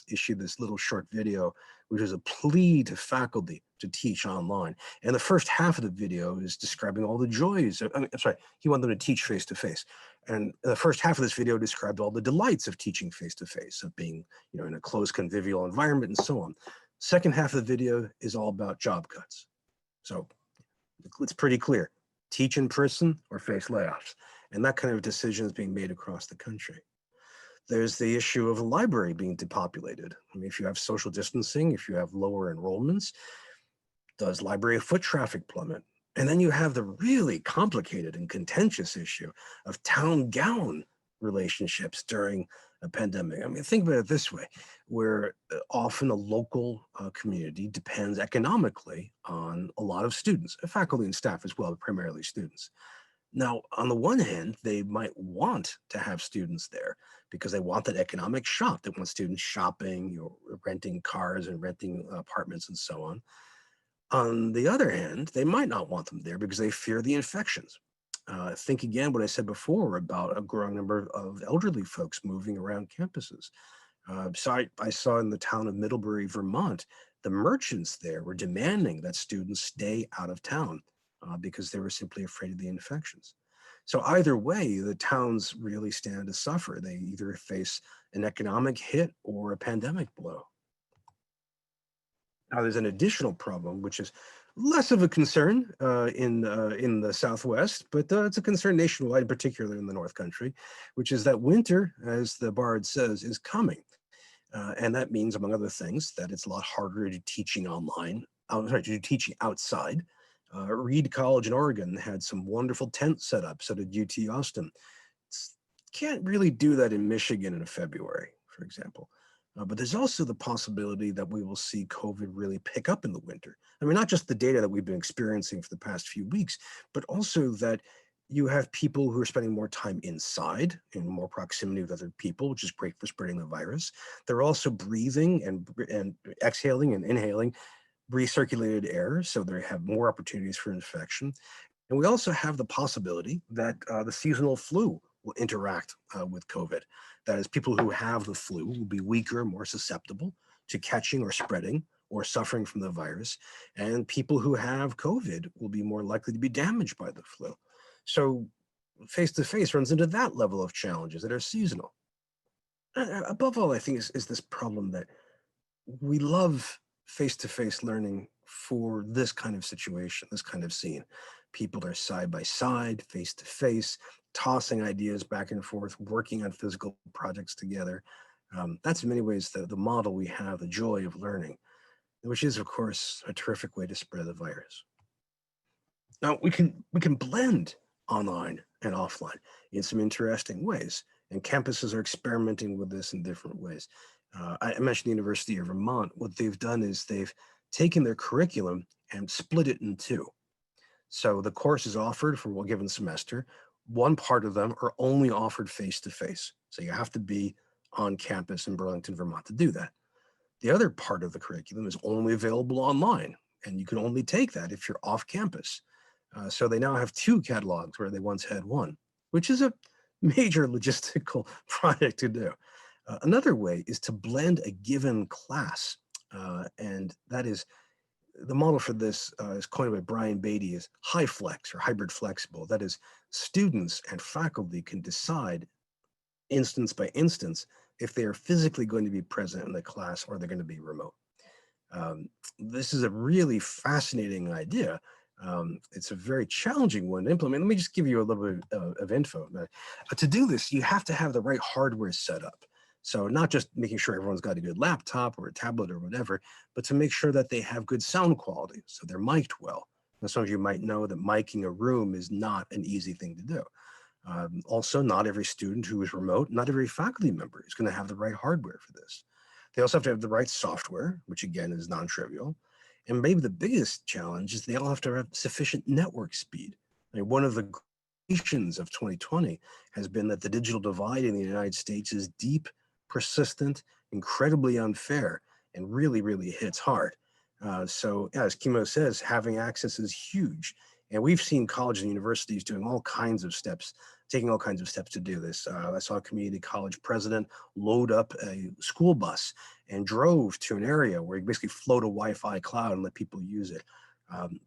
issued this little short video, which is a plea to faculty to teach online. And the first half of the video is describing all the joys. I'm sorry, he wanted them to teach face-to-face. And the first half of this video described all the delights of teaching face-to-face, of being, you know, in a close convivial environment and so on. Second half of the video is all about job cuts. So it's pretty clear. Teach in person or face layoffs. And that kind of decision is being made across the country. There's the issue of a library being depopulated. I mean, if you have social distancing, if you have lower enrollments, does library foot traffic plummet? And then you have the really complicated and contentious issue of town-gown relationships during a pandemic. I mean, think about it this way, where often a local community depends economically on a lot of students, faculty and staff as well, but primarily students. Now, on the one hand, they might want to have students there because they want that economic shock. They want students shopping, you know, renting cars and renting apartments and so on. On the other hand, they might not want them there because they fear the infections. Think again what I said before about a growing number of elderly folks moving around campuses. I saw in the town of Middlebury, Vermont, the merchants there were demanding that students stay out of town because they were simply afraid of the infections. So either way, the towns really stand to suffer. They either face an economic hit or a pandemic blow. Now, there's an additional problem, which is less of a concern in the Southwest, but it's a concern nationwide, particularly in the North Country, which is that winter, as the Bard says, is coming. And that means, among other things, that it's a lot harder to do teaching online, to do teaching outside. Reed College in Oregon had some wonderful tent setup, so did UT Austin. Can't really do that in Michigan in February, for example. But there's also the possibility that we will see COVID really pick up in the winter. I mean, not just the data that we've been experiencing for the past few weeks, but also that you have people who are spending more time inside in more proximity with other people, which is great for spreading the virus. They're also breathing and exhaling and inhaling recirculated air, so they have more opportunities for infection. And we also have the possibility that the seasonal flu will interact with COVID. That is, people who have the flu will be weaker, more susceptible to catching or spreading or suffering from the virus. And people who have COVID will be more likely to be damaged by the flu. So face-to-face runs into that level of challenges that are seasonal. Above all, I think is this problem that we love face-to-face learning for this kind of situation, this kind of scene. People are side by side, face to face, tossing ideas back and forth, working on physical projects together. That's in many ways the model we have, the joy of learning, which is, of course, a terrific way to spread the virus. Now, we can blend online and offline in some interesting ways, and campuses are experimenting with this in different ways. I mentioned the University of Vermont. What they've done is they've taken their curriculum and split it in two. So the courses offered for a given semester, one part of them are only offered face-to-face. So you have to be on campus in Burlington, Vermont to do that. The other part of the curriculum is only available online, and you can only take that if you're off campus. So they now have two catalogs where they once had one, which is a major logistical project to do. Another way is to blend a given class, and that is the model for this is coined by Bryan is high flex or hybrid flexible. That is, students and faculty can decide instance by instance if they are physically going to be present in the class or they're going to be remote. This is a really fascinating idea. It's a very challenging one to implement. Let me just give you a little bit of info. To do this, you have to have the right hardware set up. So not just making sure everyone's got a good laptop or a tablet or whatever, but to make sure that they have good sound quality, so they're mic'd well. Now, some of you might know that miking a room is not an easy thing to do. Also, not every student who is remote, not every faculty member is going to have the right hardware for this. They also have to have the right software, which again is non-trivial. And maybe the biggest challenge is they all have to have sufficient network speed. I mean, one of the creations of 2020 has been that the digital divide in the United States is deep, persistent, incredibly unfair, and really, really hits hard. So as Kimo says, having access is huge. And we've seen colleges and universities doing all kinds of steps, taking all kinds of steps to do this. I saw a community college president load up a school bus and drove to an area where he basically float a Wi-Fi cloud and let people use it.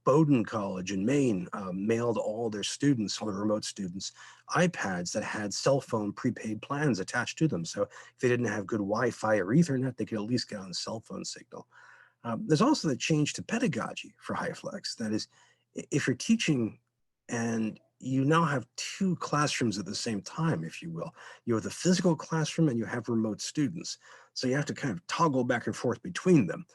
Bowdoin College in Maine mailed all their students, all the remote students, iPads that had cell phone prepaid plans attached to them. So if they didn't have good Wi-Fi or Ethernet, they could at least get on the cell phone signal. There's also the change to pedagogy for HyFlex. That is, if you're teaching and you now have two classrooms at the same time, if you will. You have the physical classroom and you have remote students. So you have to kind of toggle back and forth between them.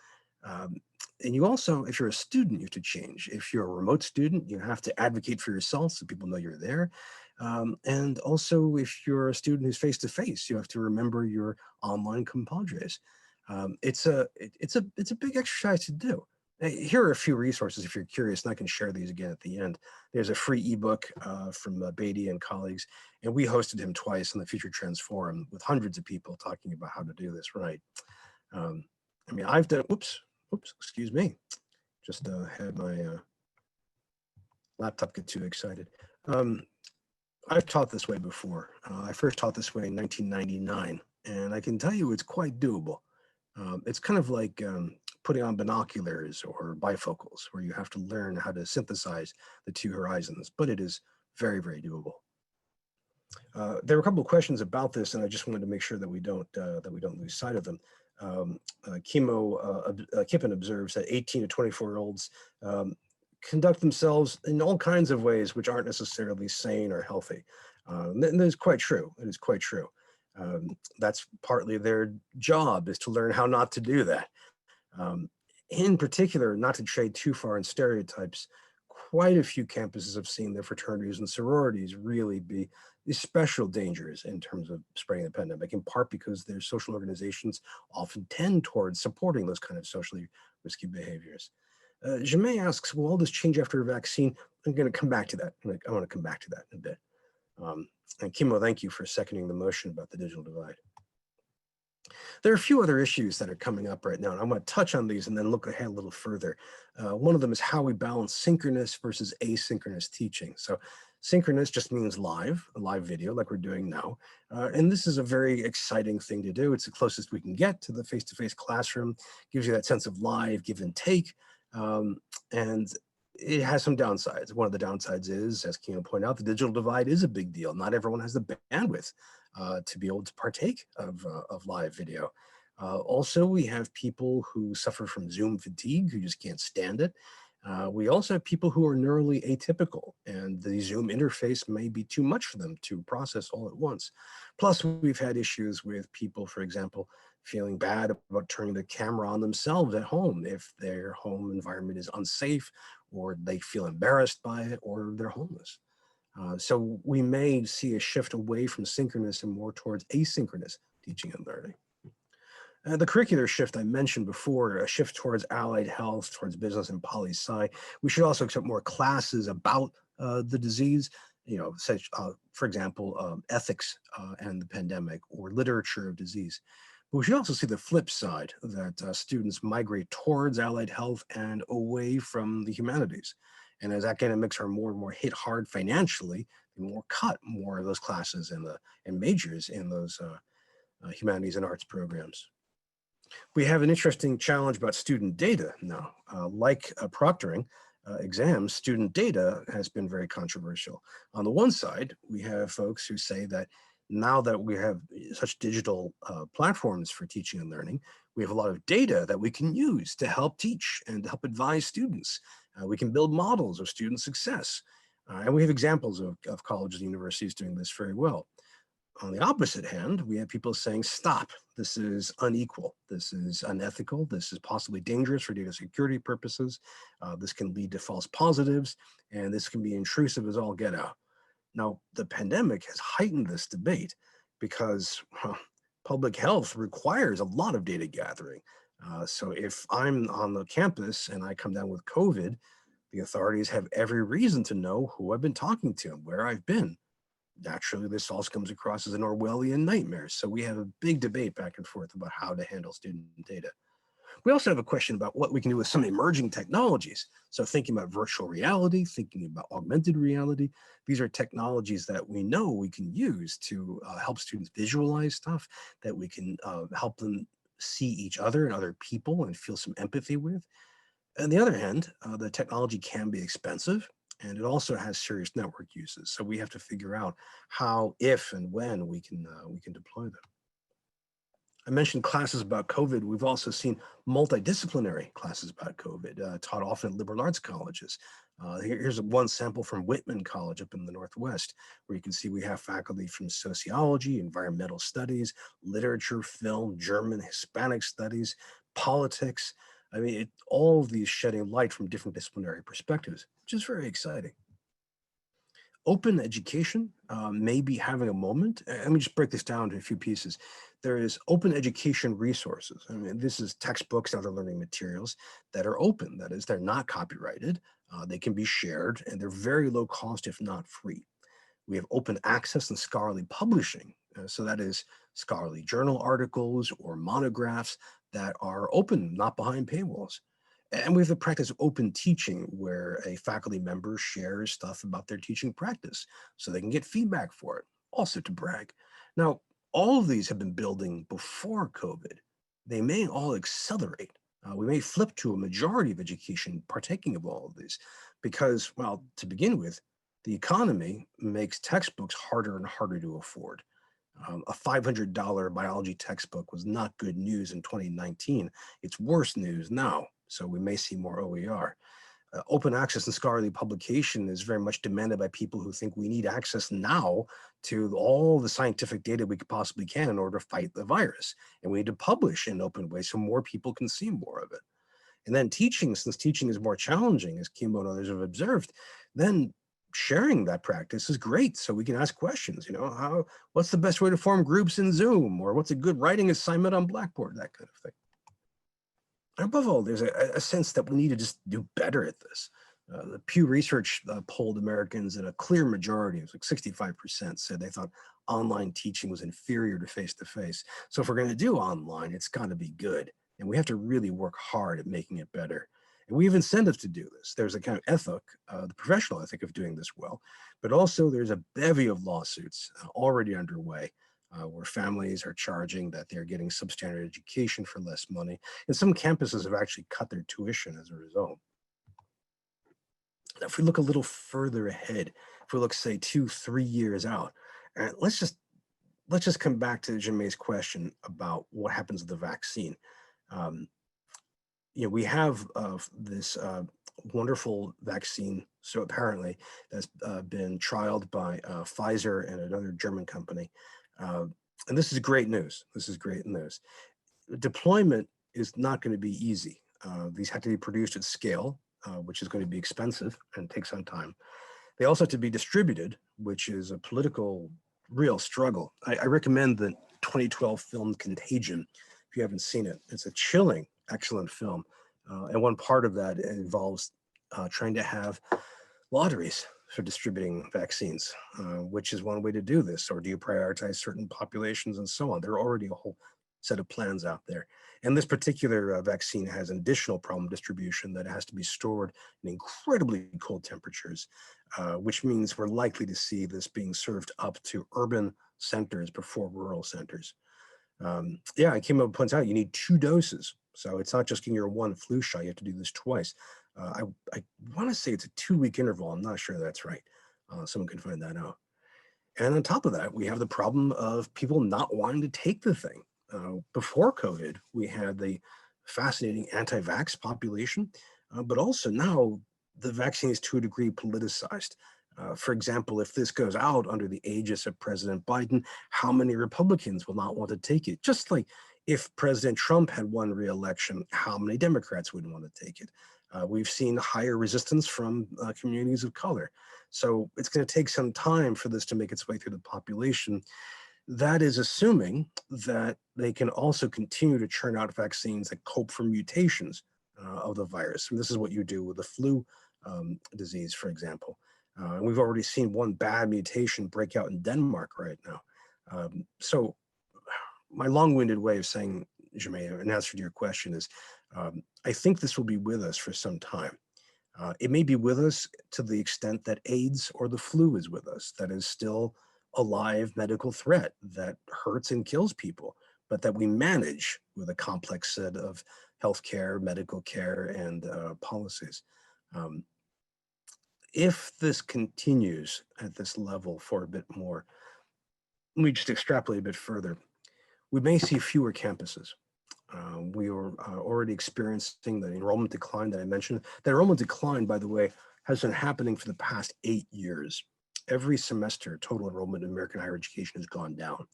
And you also, if you're a student, you have to change. If you're a remote student, you have to advocate for yourself so people know you're there. And also, if you're a student who's face-to-face, you have to remember your online compadres. It's a big exercise to do. Here are a few resources if you're curious, and I can share these again at the end. There's a free ebook from Beatty and colleagues, and we hosted him twice on the Future Trends Forum with hundreds of people talking about how to do this right. I mean, I've done, oops, excuse me. Just had my laptop get too excited. I've taught this way before. I first taught this way in 1999. And I can tell you it's quite doable. It's kind of like putting on binoculars or bifocals, where you have to learn how to synthesize the two horizons, but it is very, very doable. There were a couple of questions about this, and I just wanted to make sure that we don't lose sight of them. Kippen observes that 18 to 24-year-olds conduct themselves in all kinds of ways which aren't necessarily sane or healthy. And that is quite true. It is quite true. That's partly their job, is to learn how not to do that. Um, in particular, not to trade too far in stereotypes, quite a few campuses have seen their fraternities and sororities really be special dangers in terms of spreading the pandemic, in part because their social organizations often tend towards supporting those kind of socially risky behaviors. Jamie asks, will all this change after a vaccine? I'm going to come back to that. I want to come back to that in a bit. And Kimo, thank you for seconding the motion about the digital divide. There are a few other issues that are coming up right now, and I'm going to touch on these and then look ahead a little further. One of them is how we balance synchronous versus asynchronous teaching. So synchronous just means live, a live video like we're doing now. And this is a very exciting thing to do. It's the closest we can get to the face-to-face classroom, gives you that sense of live give and take. And it has some downsides. One of the downsides is, as Kino pointed out, the digital divide is a big deal. Not everyone has the bandwidth to be able to partake of live video. Also, we have people who suffer from Zoom fatigue, who just can't stand it. We also have people who are neurally atypical, and the Zoom interface may be too much for them to process all at once. Plus, we've had issues with people, for example, feeling bad about turning the camera on themselves at home if their home environment is unsafe, or they feel embarrassed by it, or they're homeless. So we may see a shift away from synchronous and more towards asynchronous teaching and learning. The curricular shift I mentioned before, a shift towards allied health, towards business and poli-sci. We should also accept more classes about the disease, such, for example, ethics and the pandemic, or literature of disease. But we should also see the flip side, that students migrate towards allied health and away from the humanities. And as academics are more and more hit hard financially, they more cut more of those classes and majors in those humanities and arts programs. We have an interesting challenge about student data now. Like proctoring exams, student data has been very controversial. On the one side, we have folks who say that now that we have such digital platforms for teaching and learning, we have a lot of data that we can use to help teach and to help advise students. We can build models of student success. And we have examples of colleges and universities doing this very well. On the opposite hand, we have people saying, stop, this is unequal, this is unethical, this is possibly dangerous for data security purposes, this can lead to false positives, and this can be intrusive as all get out. Now, the pandemic has heightened this debate because public health requires a lot of data gathering. So if I'm on the campus and I come down with COVID, the authorities have every reason to know who I've been talking to and where I've been. Naturally, this also comes across as an Orwellian nightmare. So we have a big debate back and forth about how to handle student data. We also have a question about what we can do with some emerging technologies. So thinking about virtual reality, thinking about augmented reality, these are technologies that we know we can use to help students visualize stuff, that we can help them see each other and other people and feel some empathy with. On the other hand, the technology can be expensive, and it also has serious network uses. So we have to figure out how, if, and when we can deploy them. I mentioned classes about COVID. We've also seen multidisciplinary classes about COVID taught often at liberal arts colleges. Here's one sample from Whitman College up in the Northwest, where you can see we have faculty from sociology, environmental studies, literature, film, German, Hispanic studies, politics. I mean, all of these shedding light from different disciplinary perspectives, which is very exciting. Open education may be having a moment. Let me just break this down to a few pieces. There is open education resources. I mean, this is textbooks and other learning materials that are open. That is, they're not copyrighted. They can be shared, and they're very low cost, if not free. We have open access and scholarly publishing. So that is scholarly journal articles or monographs that are open, not behind paywalls. And we have the practice of open teaching, where a faculty member shares stuff about their teaching practice so they can get feedback for it, also to brag. Now, all of these have been building before COVID. They may all accelerate. We may flip to a majority of education partaking of all of these because, well, to begin with, the economy makes textbooks harder and harder to afford. A $500 biology textbook was not good news in 2019. It's worse news now. So we may see more OER. Open access and scholarly publication is very much demanded by people who think we need access now to all the scientific data we could possibly can in order to fight the virus. And we need to publish in open ways so more people can see more of it. And then teaching, since teaching is more challenging, as Kimbo and others have observed, then sharing that practice is great. So we can ask questions, what's the best way to form groups in Zoom? Or what's a good writing assignment on Blackboard, that kind of thing. And above all, there's a sense that we need to just do better at this. The Pew Research polled Americans, and a clear majority, it was like 65%, said they thought online teaching was inferior to face-to-face. So if we're going to do online, it's got to be good. And we have to really work hard at making it better. And we have incentives to do this. There's a kind of ethic, the professional ethic of doing this well, but also there's a bevy of lawsuits already underway where families are charging that they're getting substandard education for less money. And some campuses have actually cut their tuition as a result. Now, if we look a little further ahead, if we look, say, 2-3 years out, let's just come back to Jame's question about what happens with the vaccine. We have this wonderful vaccine, so apparently, that's been trialed by Pfizer and another German company. And this is great news. This is great news. Deployment is not going to be easy. These have to be produced at scale, which is going to be expensive and take some time. They also have to be distributed, which is a political real struggle. I recommend the 2012 film Contagion, if you haven't seen it. It's a chilling, excellent film. And one part of that involves trying to have lotteries for distributing vaccines, which is one way to do this. Or do you prioritize certain populations and so on? There are already a whole set of plans out there. And this particular vaccine has an additional problem distribution that it has to be stored in incredibly cold temperatures, which means we're likely to see this being served up to urban centers before rural centers. I came up with points out you need 2 doses. So it's not just getting your 1 flu shot, you have to do this twice. I want to say it's a 2-week interval. I'm not sure that's right. Someone can find that out. And on top of that, we have the problem of people not wanting to take the thing. Before COVID, we had the fascinating anti-vax population, but also now the vaccine is to a degree politicized. For example, if this goes out under the aegis of President Biden, how many Republicans will not want to take it? Just like if President Trump had won re-election, how many Democrats wouldn't want to take it? We've seen higher resistance from communities of color. So it's going to take some time for this to make its way through the population. That is assuming that they can also continue to churn out vaccines that cope for mutations of the virus. And this is what you do with the flu disease, for example. And we've already seen one bad mutation break out in Denmark right now. So my long-winded way of saying, Jermaine, in answer to your question is, I think this will be with us for some time. It may be with us to the extent that AIDS or the flu is with us. That is still a live medical threat that hurts and kills people, but that we manage with a complex set of healthcare, medical care, and policies. If this continues at this level for a bit more, let me just extrapolate a bit further. We may see fewer campuses. We are already experiencing the enrollment decline that I mentioned. The enrollment decline, by the way, has been happening for the past 8 years. Every semester, total enrollment in American higher education has gone down.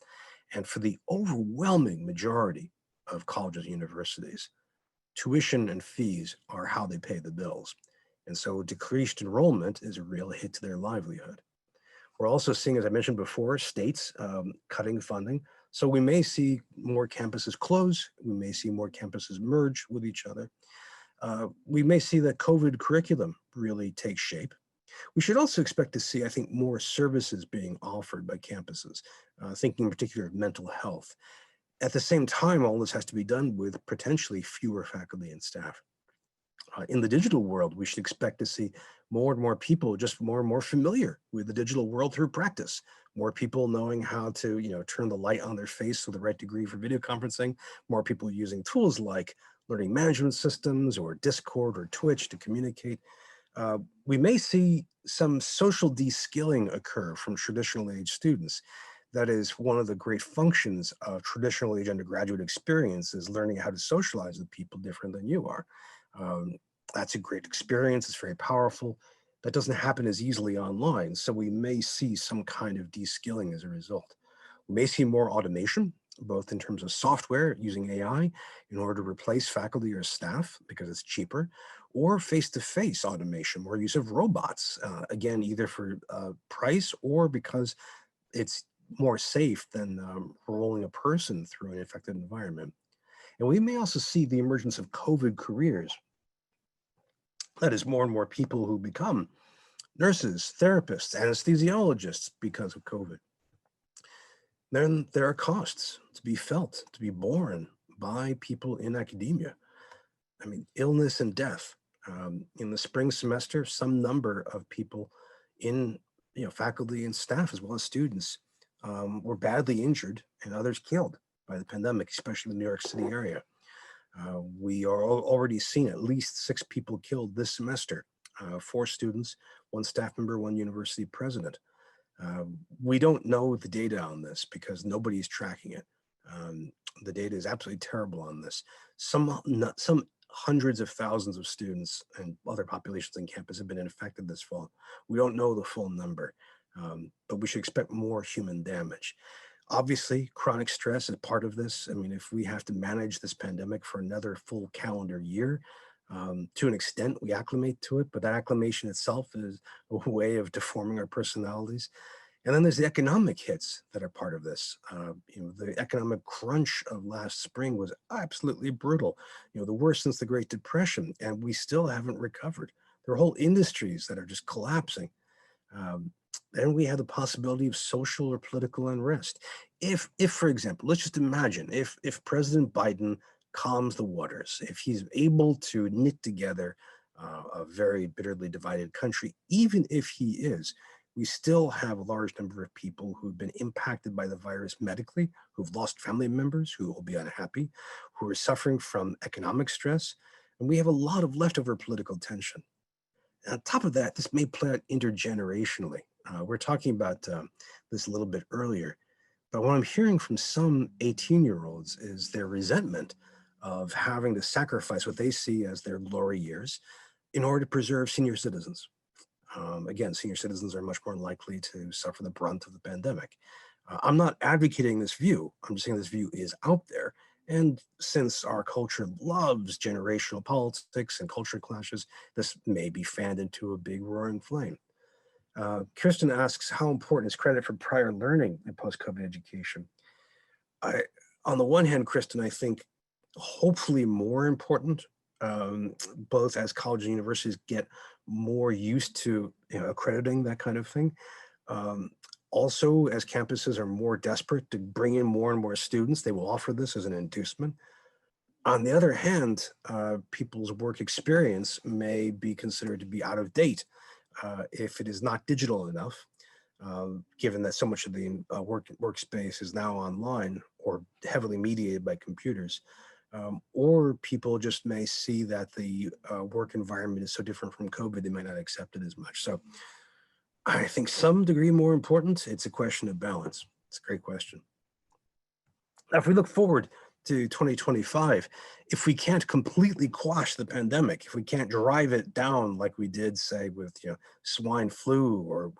And for the overwhelming majority of colleges and universities, tuition and fees are how they pay the bills. And so decreased enrollment is a real hit to their livelihood. We're also seeing, as I mentioned before, states cutting funding. So we may see more campuses close. We may see more campuses merge with each other. We may see that COVID curriculum really take shape. We should also expect to see, I think, more services being offered by campuses, thinking in particular of mental health. At the same time, all this has to be done with potentially fewer faculty and staff. In the digital world, we should expect to see more and more people just more and more familiar with the digital world through practice. More people knowing how to, turn the light on their face with the right degree for video conferencing. More people using tools like learning management systems or Discord or Twitch to communicate. We may see some social de-skilling occur from traditional age students. That is one of the great functions of traditional age undergraduate experience, is learning how to socialize with people different than you are. Um, that's a great experience. It's very powerful. That doesn't happen as easily online. So we may see some kind of de-skilling as a result. We may see more automation, both in terms of software using AI in order to replace faculty or staff because it's cheaper, or face-to-face automation, more use of robots, again, either for price or because it's more safe than rolling a person through an infected environment. And we may also see the emergence of COVID careers. That is, more and more people who become nurses, therapists, anesthesiologists because of COVID. Then there are costs to be felt, to be borne by people in academia. I mean, illness and death. In the spring semester, some number of people in faculty and staff, as well as students, were badly injured and others killed by the pandemic, especially in the New York City area. We are already seeing at least 6 people killed this semester, 4 students, 1 staff member, 1 university president. We don't know the data on this because nobody's tracking it. The data is absolutely terrible on this. Some hundreds of thousands of students and other populations on campus have been infected this fall. We don't know the full number, but we should expect more human damage. Obviously, chronic stress is part of this. I mean, if we have to manage this pandemic for another full calendar year, to an extent, we acclimate to it, but that acclimation itself is a way of deforming our personalities. And then there's the economic hits that are part of this. The economic crunch of last spring was absolutely brutal, the worst since the Great Depression, and we still haven't recovered. There are whole industries that are just collapsing. And we have the possibility of social or political unrest. If for example, let's just imagine if President Biden calms the waters, if he's able to knit together a very bitterly divided country, even if he is, we still have a large number of people who've been impacted by the virus medically, who've lost family members, who will be unhappy, who are suffering from economic stress, and we have a lot of leftover political tension. On top of that, this may play out intergenerationally. We're talking about this a little bit earlier, but what I'm hearing from some 18-year-olds is their resentment of having to sacrifice what they see as their glory years in order to preserve senior citizens. Again, senior citizens are much more likely to suffer the brunt of the pandemic. I'm not advocating this view. I'm just saying this view is out there. And since our culture loves generational politics and culture clashes, this may be fanned into a big roaring flame. Kirsten asks, how important is credit for prior learning in post-COVID education? On the one hand, Kristen, I think hopefully more important, both as colleges and universities get more used to accrediting that kind of thing. Also, as campuses are more desperate to bring in more and more students, they will offer this as an inducement. On the other hand, people's work experience may be considered to be out of date if it is not digital enough, given that so much of the workspace is now online or heavily mediated by computers. Or people just may see that the work environment is so different from COVID, they might not accept it as much. So I think some degree more important, it's a question of balance. It's a great question. Now, if we look forward to 2025, if we can't completely quash the pandemic, if we can't drive it down like we did, say, with swine flu or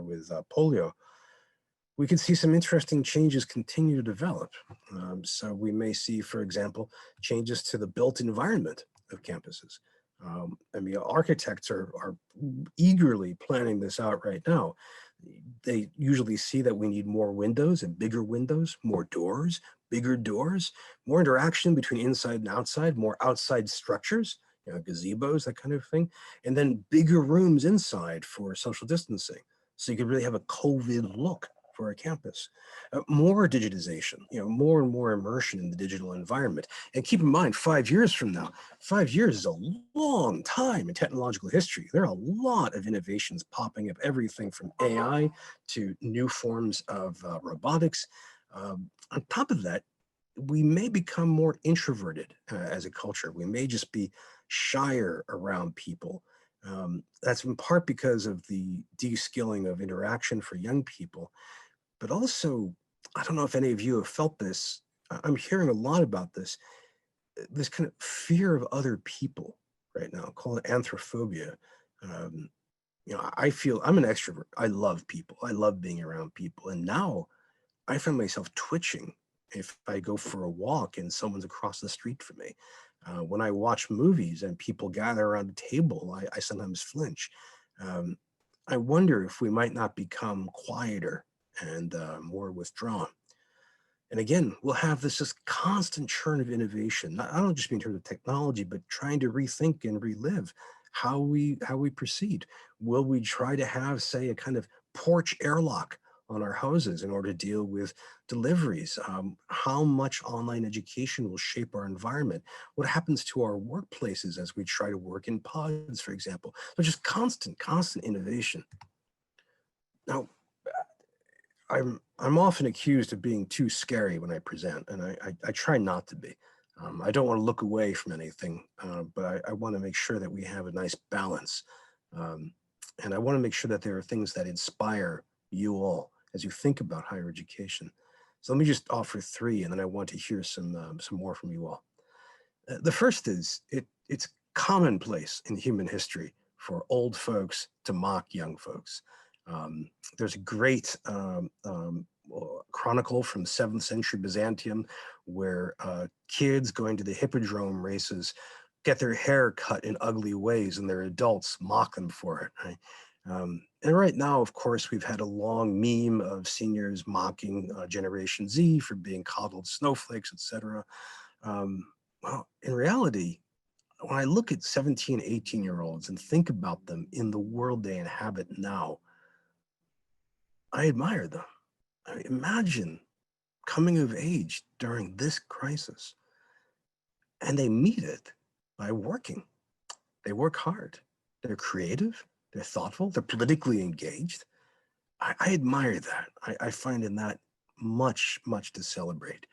with polio, we can see some interesting changes continue to develop. So we may see, for example, changes to the built environment of campuses. I mean, architects are eagerly planning this out right now. They usually see that we need more windows and bigger windows, more doors, bigger doors, more interaction between inside and outside, more outside structures, gazebos, that kind of thing, and then bigger rooms inside for social distancing. So you could really have a COVID look for our campus. More digitization, more and more immersion in the digital environment. And keep in mind, 5 years from now, 5 years is a long time in technological history. There are a lot of innovations popping up, everything from AI to new forms of robotics. On top of that, we may become more introverted as a culture. We may just be shyer around people. That's in part because of the de-skilling of interaction for young people. But also, I don't know if any of you have felt this. I'm hearing a lot about this kind of fear of other people right now, call it anthrophobia. Um, I feel I'm an extrovert. I love people. I love being around people. And now I find myself twitching if I go for a walk and someone's across the street from me. When I watch movies and people gather around a table, I sometimes flinch. Um, I wonder if we might not become quieter and more withdrawn. And again, we'll have this constant churn of innovation. I don't just mean in terms of technology, but trying to rethink and relive how we proceed. Will we try to have, say, a kind of porch airlock on our houses in order to deal with deliveries? How much online education will shape our environment? What happens to our workplaces as we try to work in pods, for example? So just constant innovation. Now, I'm often accused of being too scary when I present, and I try not to be. I don't want to look away from anything, but I want to make sure that we have a nice balance. Um, and I want to make sure that there are things that inspire you all as you think about higher education. So let me just offer three, and then I want to hear some more from you all. The first is it's commonplace in human history for old folks to mock young folks. There's a great chronicle from 7th century Byzantium where kids going to the hippodrome races get their hair cut in ugly ways and their adults mock them for it. Right? And right now, of course, we've had a long meme of seniors mocking Generation Z for being coddled snowflakes, etc. Well, in reality, when I look at 17, 18-year-olds and think about them in the world they inhabit now, I admire them. I mean, imagine coming of age during this crisis, and they meet it by working. They work hard. They're creative. They're thoughtful. They're politically engaged. I admire that. I find in that much to celebrate.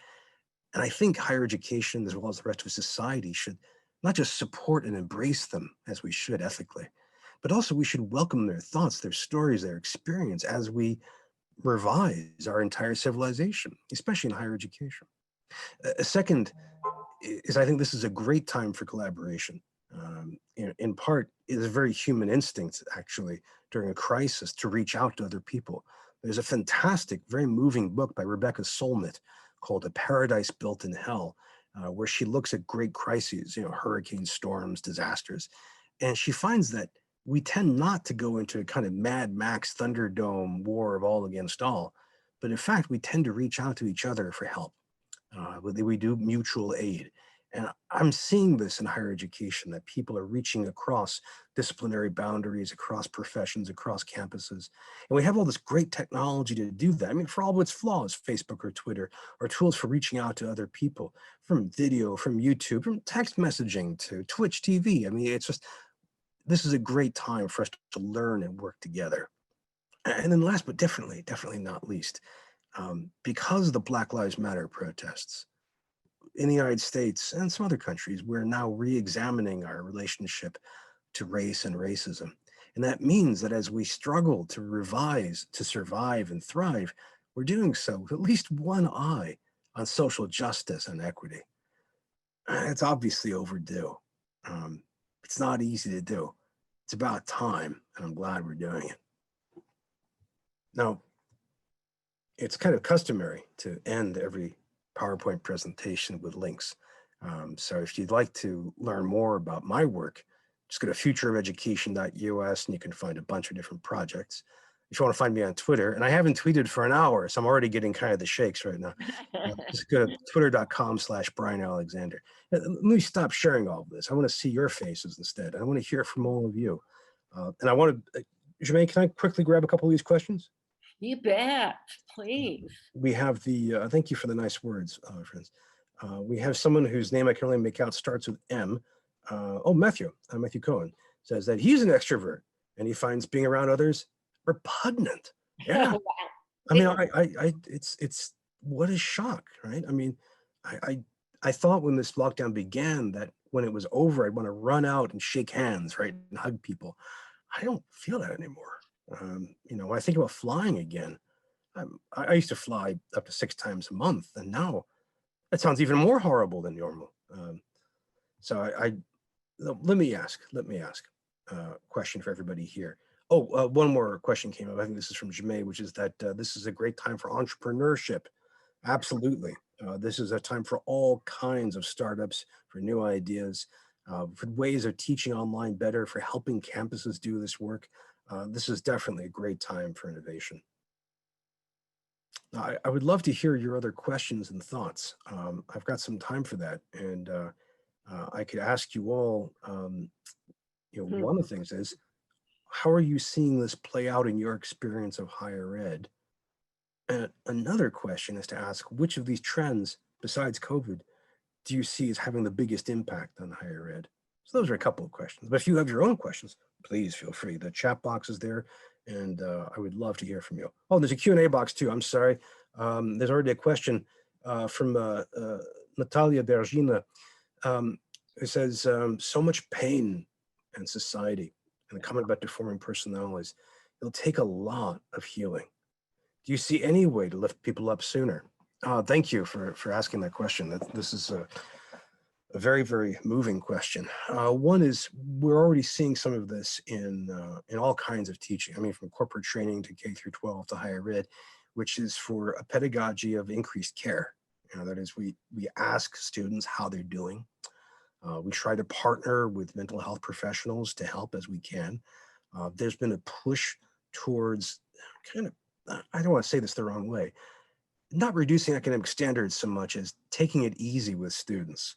And I think higher education, as well as the rest of society, should not just support and embrace them as we should ethically, but also we should welcome their thoughts, their stories, their experience as we revise our entire civilization, especially in higher education. A second is I think this is a great time for collaboration. In part, it is a very human instinct, actually, during a crisis to reach out to other people. There's a fantastic, very moving book by Rebecca Solnit called A Paradise Built in Hell, where she looks at great crises, hurricanes, storms, disasters. And she finds that we tend not to go into a kind of Mad Max Thunderdome war of all against all, but in fact, we tend to reach out to each other for help. We do mutual aid. And I'm seeing this in higher education, that people are reaching across disciplinary boundaries, across professions, across campuses. And we have all this great technology to do that. I mean, for all of its flaws, Facebook or Twitter are tools for reaching out to other people, from video, from YouTube, from text messaging to Twitch TV. I mean, this is a great time for us to learn and work together. And then last, but definitely not least, because of the Black Lives Matter protests, in the United States and some other countries, we're now re-examining our relationship to race and racism. And that means that as we struggle to revise, to survive and thrive, we're doing so with at least one eye on social justice and equity. It's obviously overdue. It's not easy to do. It's about time, and I'm glad we're doing it. Now, it's kind of customary to end every PowerPoint presentation with links. So if you'd like to learn more about my work, just go to futureofeducation.us and you can find a bunch of different projects. If you want to find me on Twitter, and I haven't tweeted for an hour, so I'm already getting kind of the shakes right now. Just go to twitter.com/Bryan Alexander. Let me stop sharing all of this. I want to see your faces instead. I want to hear from all of you. And I want to, Jermaine, can I quickly grab a couple of these questions? You bet, please. We have the, thank you for the nice words, friends. We have someone whose name I can only make out starts with M. Matthew Cohen says that he's an extrovert and he finds being around others repugnant. Yeah. Wow. I mean, it's what a shock, right? I mean, I thought when this lockdown began that when it was over, I'd want to run out and shake hands, right, and hug people. I don't feel that anymore. When I think about flying again, I used to fly up to 6 times a month, and now that sounds even more horrible than normal. So let me ask a question for everybody here. One more question came up. I think this is from Jemay, which is that this is a great time for entrepreneurship. Absolutely. This is a time for all kinds of startups, for new ideas, for ways of teaching online better, for helping campuses do this work. This is definitely a great time for innovation. I would love to hear your other questions and thoughts. I've got some time for that, and I could ask you all, one of the things is, how are you seeing this play out in your experience of higher ed? And another question is to ask, which of these trends, besides COVID, do you see as having the biggest impact on higher ed? So those are a couple of questions. But if you have your own questions, please feel free. The chat box is there, and I would love to hear from you. Oh, there's a Q&A box too. I'm sorry. There's already a question from Natalia Bergina, who says, so much pain in society, and the comment about deforming personalities. It'll take a lot of healing. Do you see any way to lift people up sooner? Thank you for asking that question. This is a very, very moving question. One is, we're already seeing some of this in all kinds of teaching. I mean, from corporate training to K through 12 to higher ed, which is for a pedagogy of increased care. That is, we ask students how they're doing. We try to partner with mental health professionals to help as we can. There's been a push towards kind of, I don't want to say this the wrong way, not reducing academic standards so much as taking it easy with students.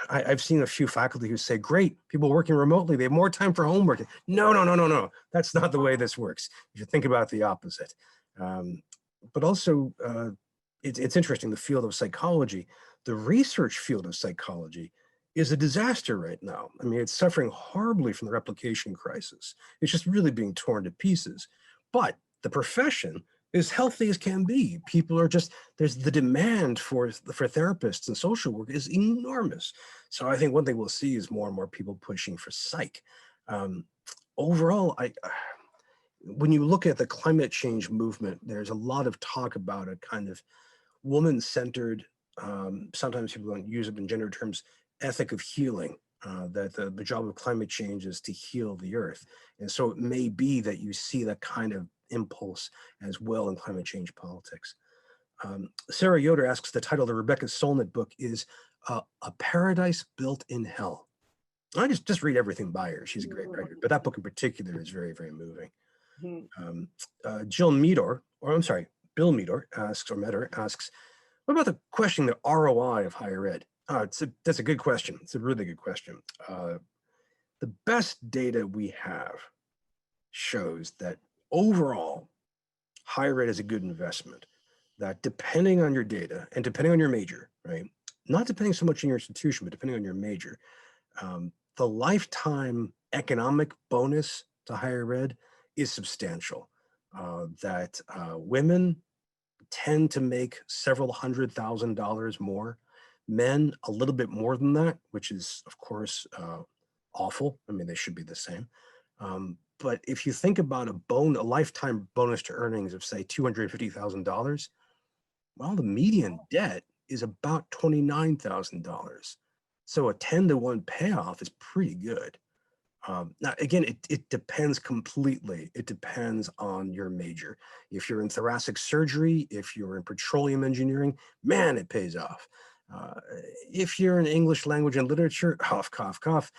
I've seen a few faculty who say, great, people working remotely, they have more time for homework. No. That's not the way this works. You should think about the opposite. But also, it's interesting, the field of psychology, the research field of psychology is a disaster right now. I mean, it's suffering horribly from the replication crisis. It's just really being torn to pieces. But the profession is healthy as can be. People are just, there's the demand for therapists and social work is enormous. So I think one thing we'll see is more and more people pushing for psych. Overall, when you look at the climate change movement, there's a lot of talk about a kind of woman-centered, sometimes people don't use it in gender terms, ethic of healing, that the job of climate change is to heal the earth. And so it may be that you see that kind of impulse as well in climate change politics. Sarah Yoder asks, the title of the Rebecca Solnit book is A Paradise Built in Hell. I just read everything by her. She's a great writer, but that book in particular is very, very moving. Bill Meador asks, what about the question, the ROI of higher ed? That's a good question. It's a really good question. The best data we have shows that overall, higher ed is a good investment, that depending on your data and depending on your major, right? Not depending so much on your institution, but depending on your major, the lifetime economic bonus to higher ed is substantial. That women tend to make several $100,000 more, men a little bit more than that, which is of course awful. I mean, they should be the same. But if you think about a lifetime bonus to earnings of say $250,000, well, the median debt is about $29,000. So a 10-to-1 payoff is pretty good. Now, again, it depends completely. It depends on your major. If you're in thoracic surgery, if you're in petroleum engineering, man, it pays off. If you're in English language and literature, cough, cough, cough,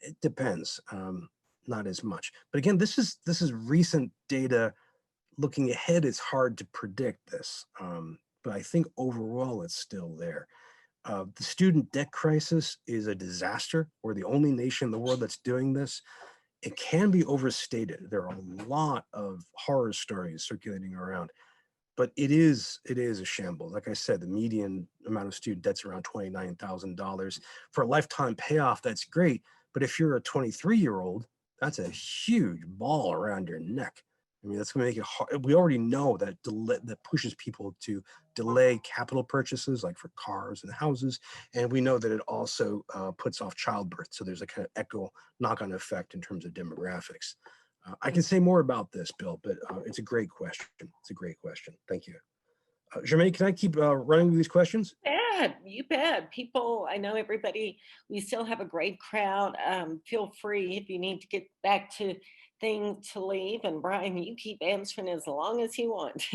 it depends. Not as much. But again, this is recent data. Looking ahead, it's hard to predict this. But I think overall, it's still there. The student debt crisis is a disaster. We're the only nation in the world that's doing this. it can be overstated. There are a lot of horror stories circulating around, but it is a shambles. Like I said, the median amount of student debt's around $29,000. For a lifetime payoff, that's great. But if you're a 23-year-old, that's a huge ball around your neck. I mean, that's going to make it hard. We already know that that pushes people to delay capital purchases, like for cars and houses. And we know that it also puts off childbirth. So there's a kind of echo knock-on effect in terms of demographics. I can say more about this, Bill, but it's a great question. It's a great question. Thank you. Jermaine, can I keep running with these questions? You bet. People, I know everybody, we still have a great crowd. Feel free if you need to get back to things to leave. And Bryan, you keep answering as long as you want.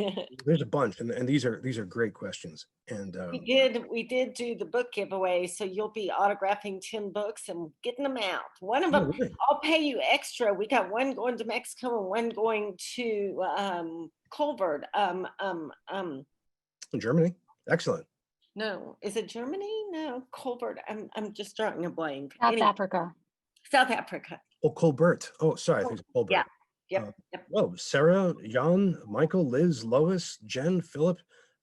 There's a bunch, and these are great questions. And we did do the book giveaway, so you'll be autographing 10 books and getting them out. One of them, really? I'll pay you extra. We got one going to Mexico and one going to Colbert. In Germany, excellent. No, is it Germany? No, Colbert. I'm just drawing a blank. South Anyway, Africa. South Africa. Oh, Colbert. Oh, sorry, I think it's Colbert. Yeah. Yep. Oh, Sarah, Jan, Michael, Liz, Lois, Jen, Philip,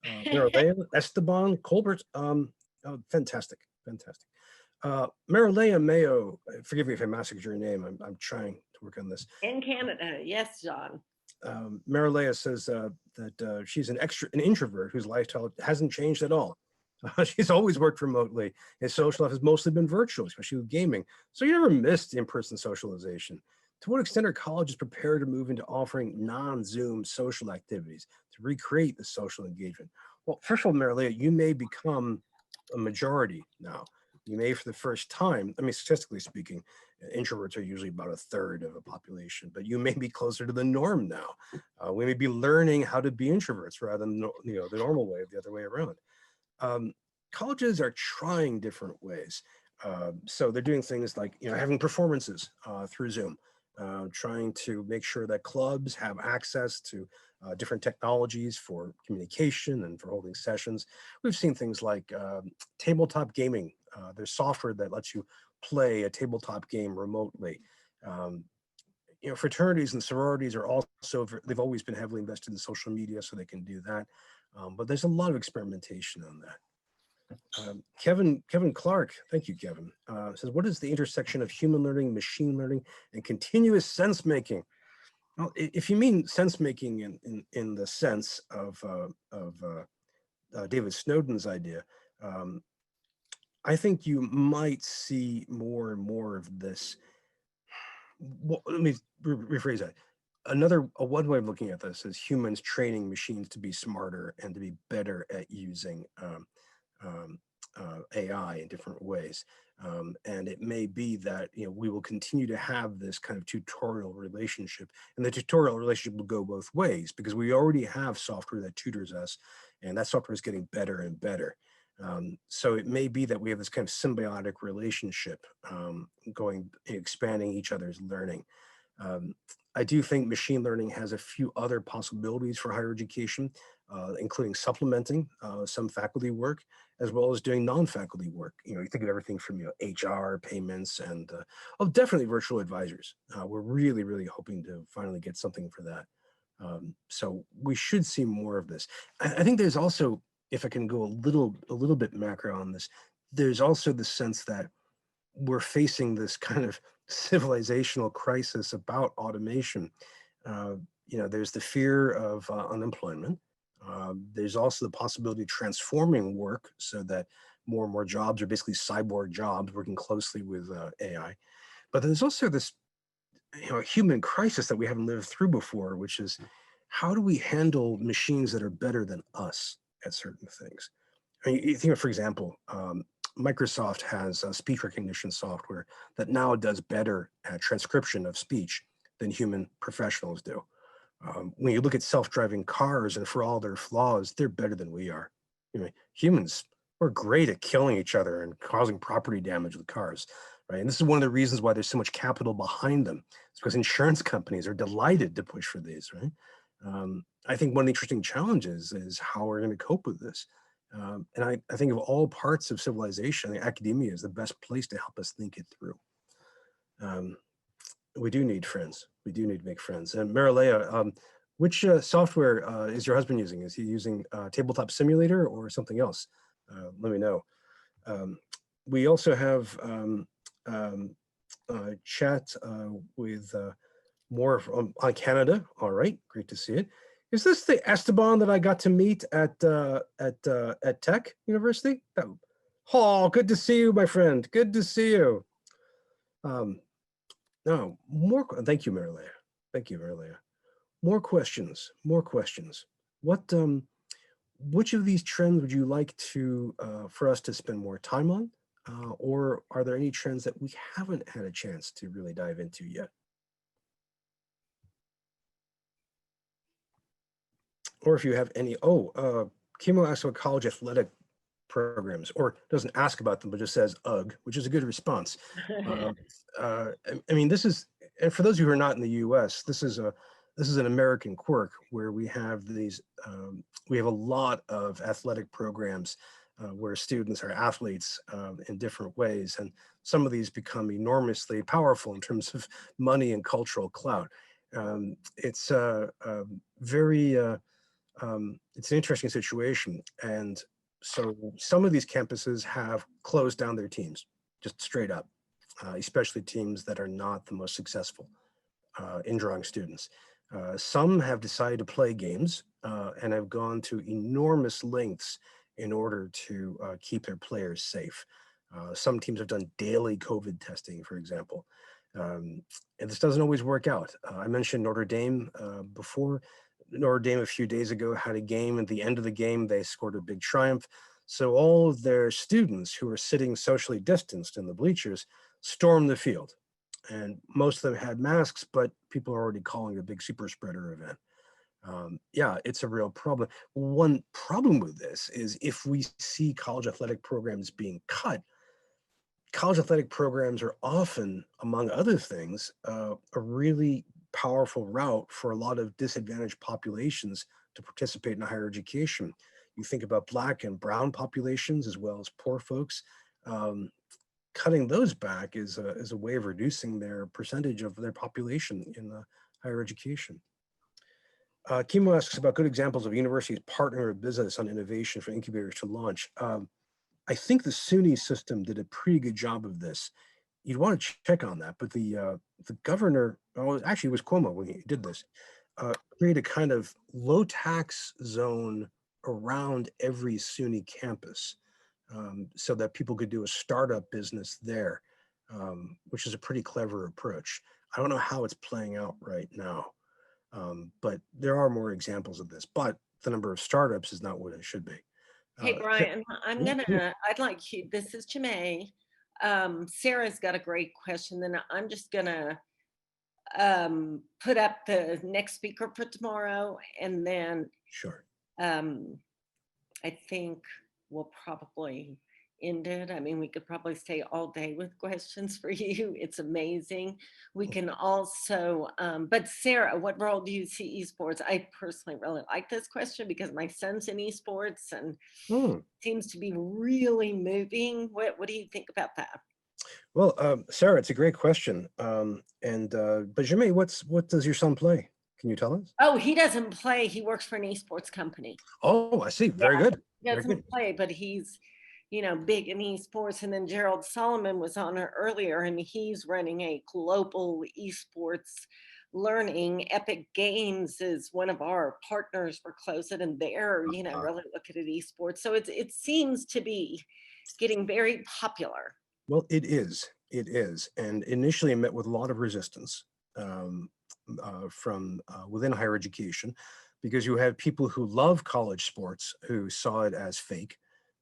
Marilea, Esteban, Colbert. Oh, fantastic, fantastic. Marilea Mayo, forgive me if I massacred your name. I'm trying to work on this. In Canada, yes, John. Marilea says that she's an introvert whose lifestyle hasn't changed at all. She's always worked remotely. His social life has mostly been virtual, especially with gaming. So you never missed in-person socialization. To what extent are colleges prepared to move into offering non-Zoom social activities to recreate the social engagement? Well, first of all, Marilea, you may become a majority now. You may, for the first time, I mean, statistically speaking, introverts are usually about a third of a population, but you may be closer to the norm now. We may be learning how to be introverts rather than the normal way, the other way around. Colleges are trying different ways. So they're doing things like having performances through Zoom, trying to make sure that clubs have access to different technologies for communication and for holding sessions. We've seen things like tabletop gaming. There's software that lets you play a tabletop game remotely. Fraternities and sororities are also, they've always been heavily invested in social media, so they can do that. But there's a lot of experimentation on that. Kevin Clark, thank you, Kevin, says, what is the intersection of human learning, machine learning, and continuous sense making? Well, if you mean sense making in the sense of David Snowden's idea, I think you might see more and more of this. Well, let me rephrase that. One way of looking at this is humans training machines to be smarter and to be better at using AI in different ways. And it may be that we will continue to have this kind of tutorial relationship, and the tutorial relationship will go both ways because we already have software that tutors us, and that software is getting better and better. So it may be that we have this kind of symbiotic relationship expanding each other's learning. I do think machine learning has a few other possibilities for higher education, including supplementing some faculty work, as well as doing non-faculty work. You think of everything from HR, payments, and definitely virtual advisors. We're really, really hoping to finally get something for that. So we should see more of this. I think there's also, if I can go a little bit macro on this, there's also the sense that we're facing this kind of civilizational crisis about automation. There's the fear of unemployment. There's also the possibility of transforming work so that more and more jobs are basically cyborg jobs working closely with AI. But there's also this human crisis that we haven't lived through before, which is how do we handle machines that are better than us at certain things? I mean, you think, for example, Microsoft has speech recognition software that now does better at transcription of speech than human professionals do. When you look at self-driving cars, and for all their flaws, they're better than we are. Humans, we're great at killing each other and causing property damage with cars, right? And this is one of the reasons why there's so much capital behind them. It's because insurance companies are delighted to push for these, right? I think one of the interesting challenges is how we're going to cope with this. And I think of all parts of civilization, academia is the best place to help us think it through. We do need friends. We do need to make friends. And Marilea, which software is your husband using? Is he using Tabletop Simulator or something else? Let me know. Um, we also have chat with more on Canada. All right, great to see it. Is this the Esteban that I got to meet at Tech University? Oh, good to see you, my friend. Good to see you. Now, thank you, Marilea. Thank you, Marilea. More questions, more questions. Which of these trends would you like to, for us to spend more time on? Or are there any trends that we haven't had a chance to really dive into yet? Or if you have any, Kimo asked about college athletic programs, or doesn't ask about them, but just says ugh, which is a good response. I mean, this is, and for those who are not in the US, this is an American quirk where we have these, we have a lot of athletic programs where students are athletes in different ways. And some of these become enormously powerful in terms of money and cultural clout. It's it's an interesting situation. And so some of these campuses have closed down their teams, just straight up, especially teams that are not the most successful in drawing students. Some have decided to play games and have gone to enormous lengths in order to keep their players safe. Some teams have done daily COVID testing, for example. And this doesn't always work out. I mentioned Notre Dame before. Notre Dame a few days ago had a game. At the end of the game, they scored a big triumph. So all of their students who were sitting socially distanced in the bleachers stormed the field. And most of them had masks, but people are already calling it a big super spreader event. Yeah, it's a real problem. One problem with this is if we see college athletic programs being cut, college athletic programs are often, among other things, a really powerful route for a lot of disadvantaged populations to participate in higher education. You think about Black and brown populations as well as poor folks. Cutting those back is a way of reducing their percentage of their population in higher education. Kimo asks about good examples of universities partnering with business on innovation for incubators to launch. I think the SUNY system did a pretty good job of this. You'd want to check on that, but the governor, actually it was Cuomo when he did this, created a kind of low tax zone around every SUNY campus so that people could do a startup business there, which is a pretty clever approach. I don't know how it's playing out right now, but there are more examples of this, but the number of startups is not what it should be. Hey, Bryan, I'd like you, this is Jemay. Sarah's got a great question. Then I'm just gonna put up the next speaker for tomorrow. And then Sure. I think we'll probably end it. I mean, we could probably stay all day with questions for you. It's amazing. We can also, but Sarah, what role do you see esports? I personally really like this question because my son's in esports and seems to be really moving. What do you think about that? Well, Sarah, it's a great question. But Jimmy, what does your son play? Can you tell us? Oh, he doesn't play. He works for an esports company. Oh, I see. Very good. He doesn't play, but he's, big in esports. And then Gerald Solomon was on her earlier, and he's running a global esports learning. Epic Games is one of our partners for Close It, and they're, really looking at esports. So it seems to be getting very popular. Well, it is. It is. And initially met with a lot of resistance from within higher education, because you have people who love college sports who saw it as fake.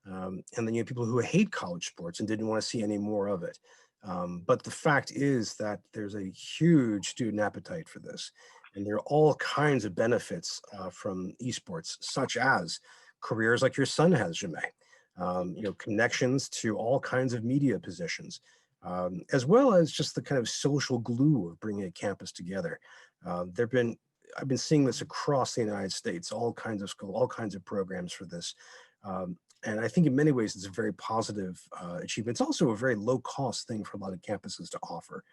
And then you have people who hate college sports and didn't want to see any more of it. But the fact is that there's a huge student appetite for this. And there are all kinds of benefits from esports, such as careers like your son has, Jemay. Connections to all kinds of media positions, as well as just the kind of social glue of bringing a campus together. I've been seeing this across the United States, all kinds of schools, all kinds of programs for this. And I think in many ways, it's a very positive achievement. It's also a very low cost thing for a lot of campuses to offer.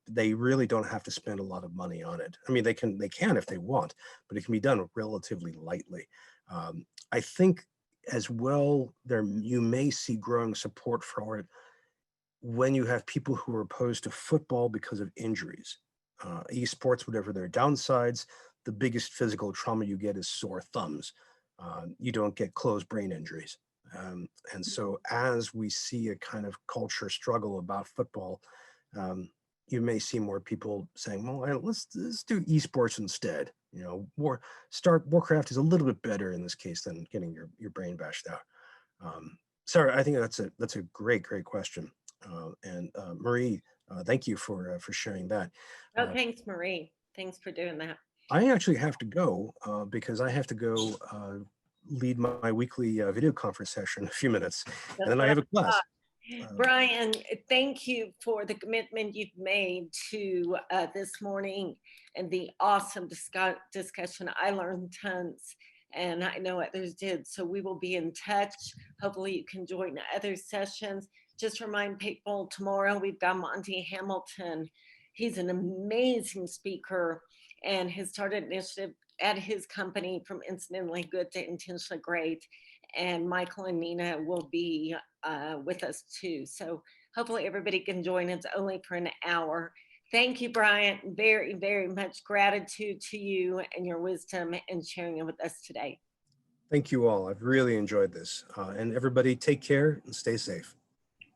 They really don't have to spend a lot of money on it. I mean, they can if they want, but it can be done relatively lightly. I think as well, you may see growing support for it when you have people who are opposed to football because of injuries. Esports, whatever their downsides, the biggest physical trauma you get is sore thumbs. You don't get closed brain injuries. And so as we see a kind of culture struggle about football, um, you may see more people saying, well, let's do esports instead. You know, Warcraft is a little bit better in this case than getting your brain bashed out. Sarah, I think that's a great question. And Marie, thank you for sharing that. Oh, Uh, thanks, Marie. Thanks for doing that. I actually have to go because I have to go lead my weekly video conference session in a few minutes, and That's then I what I have a class. thought. Bryan, thank you for the commitment you've made to this morning and the awesome discussion. I learned tons, and I know others did. So we will be in touch. Hopefully you can join other sessions. Just remind people, tomorrow we've got Monty Hamilton. He's an amazing speaker and has started an initiative at his company from incidentally good to intentionally great. And Michael and Nina will be with us too. So hopefully everybody can join. It's only for an hour. Thank you, Bryan. Very, very much gratitude to you and your wisdom and sharing it with us today. Thank you all. I've really enjoyed this. And everybody take care and stay safe.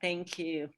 Thank you.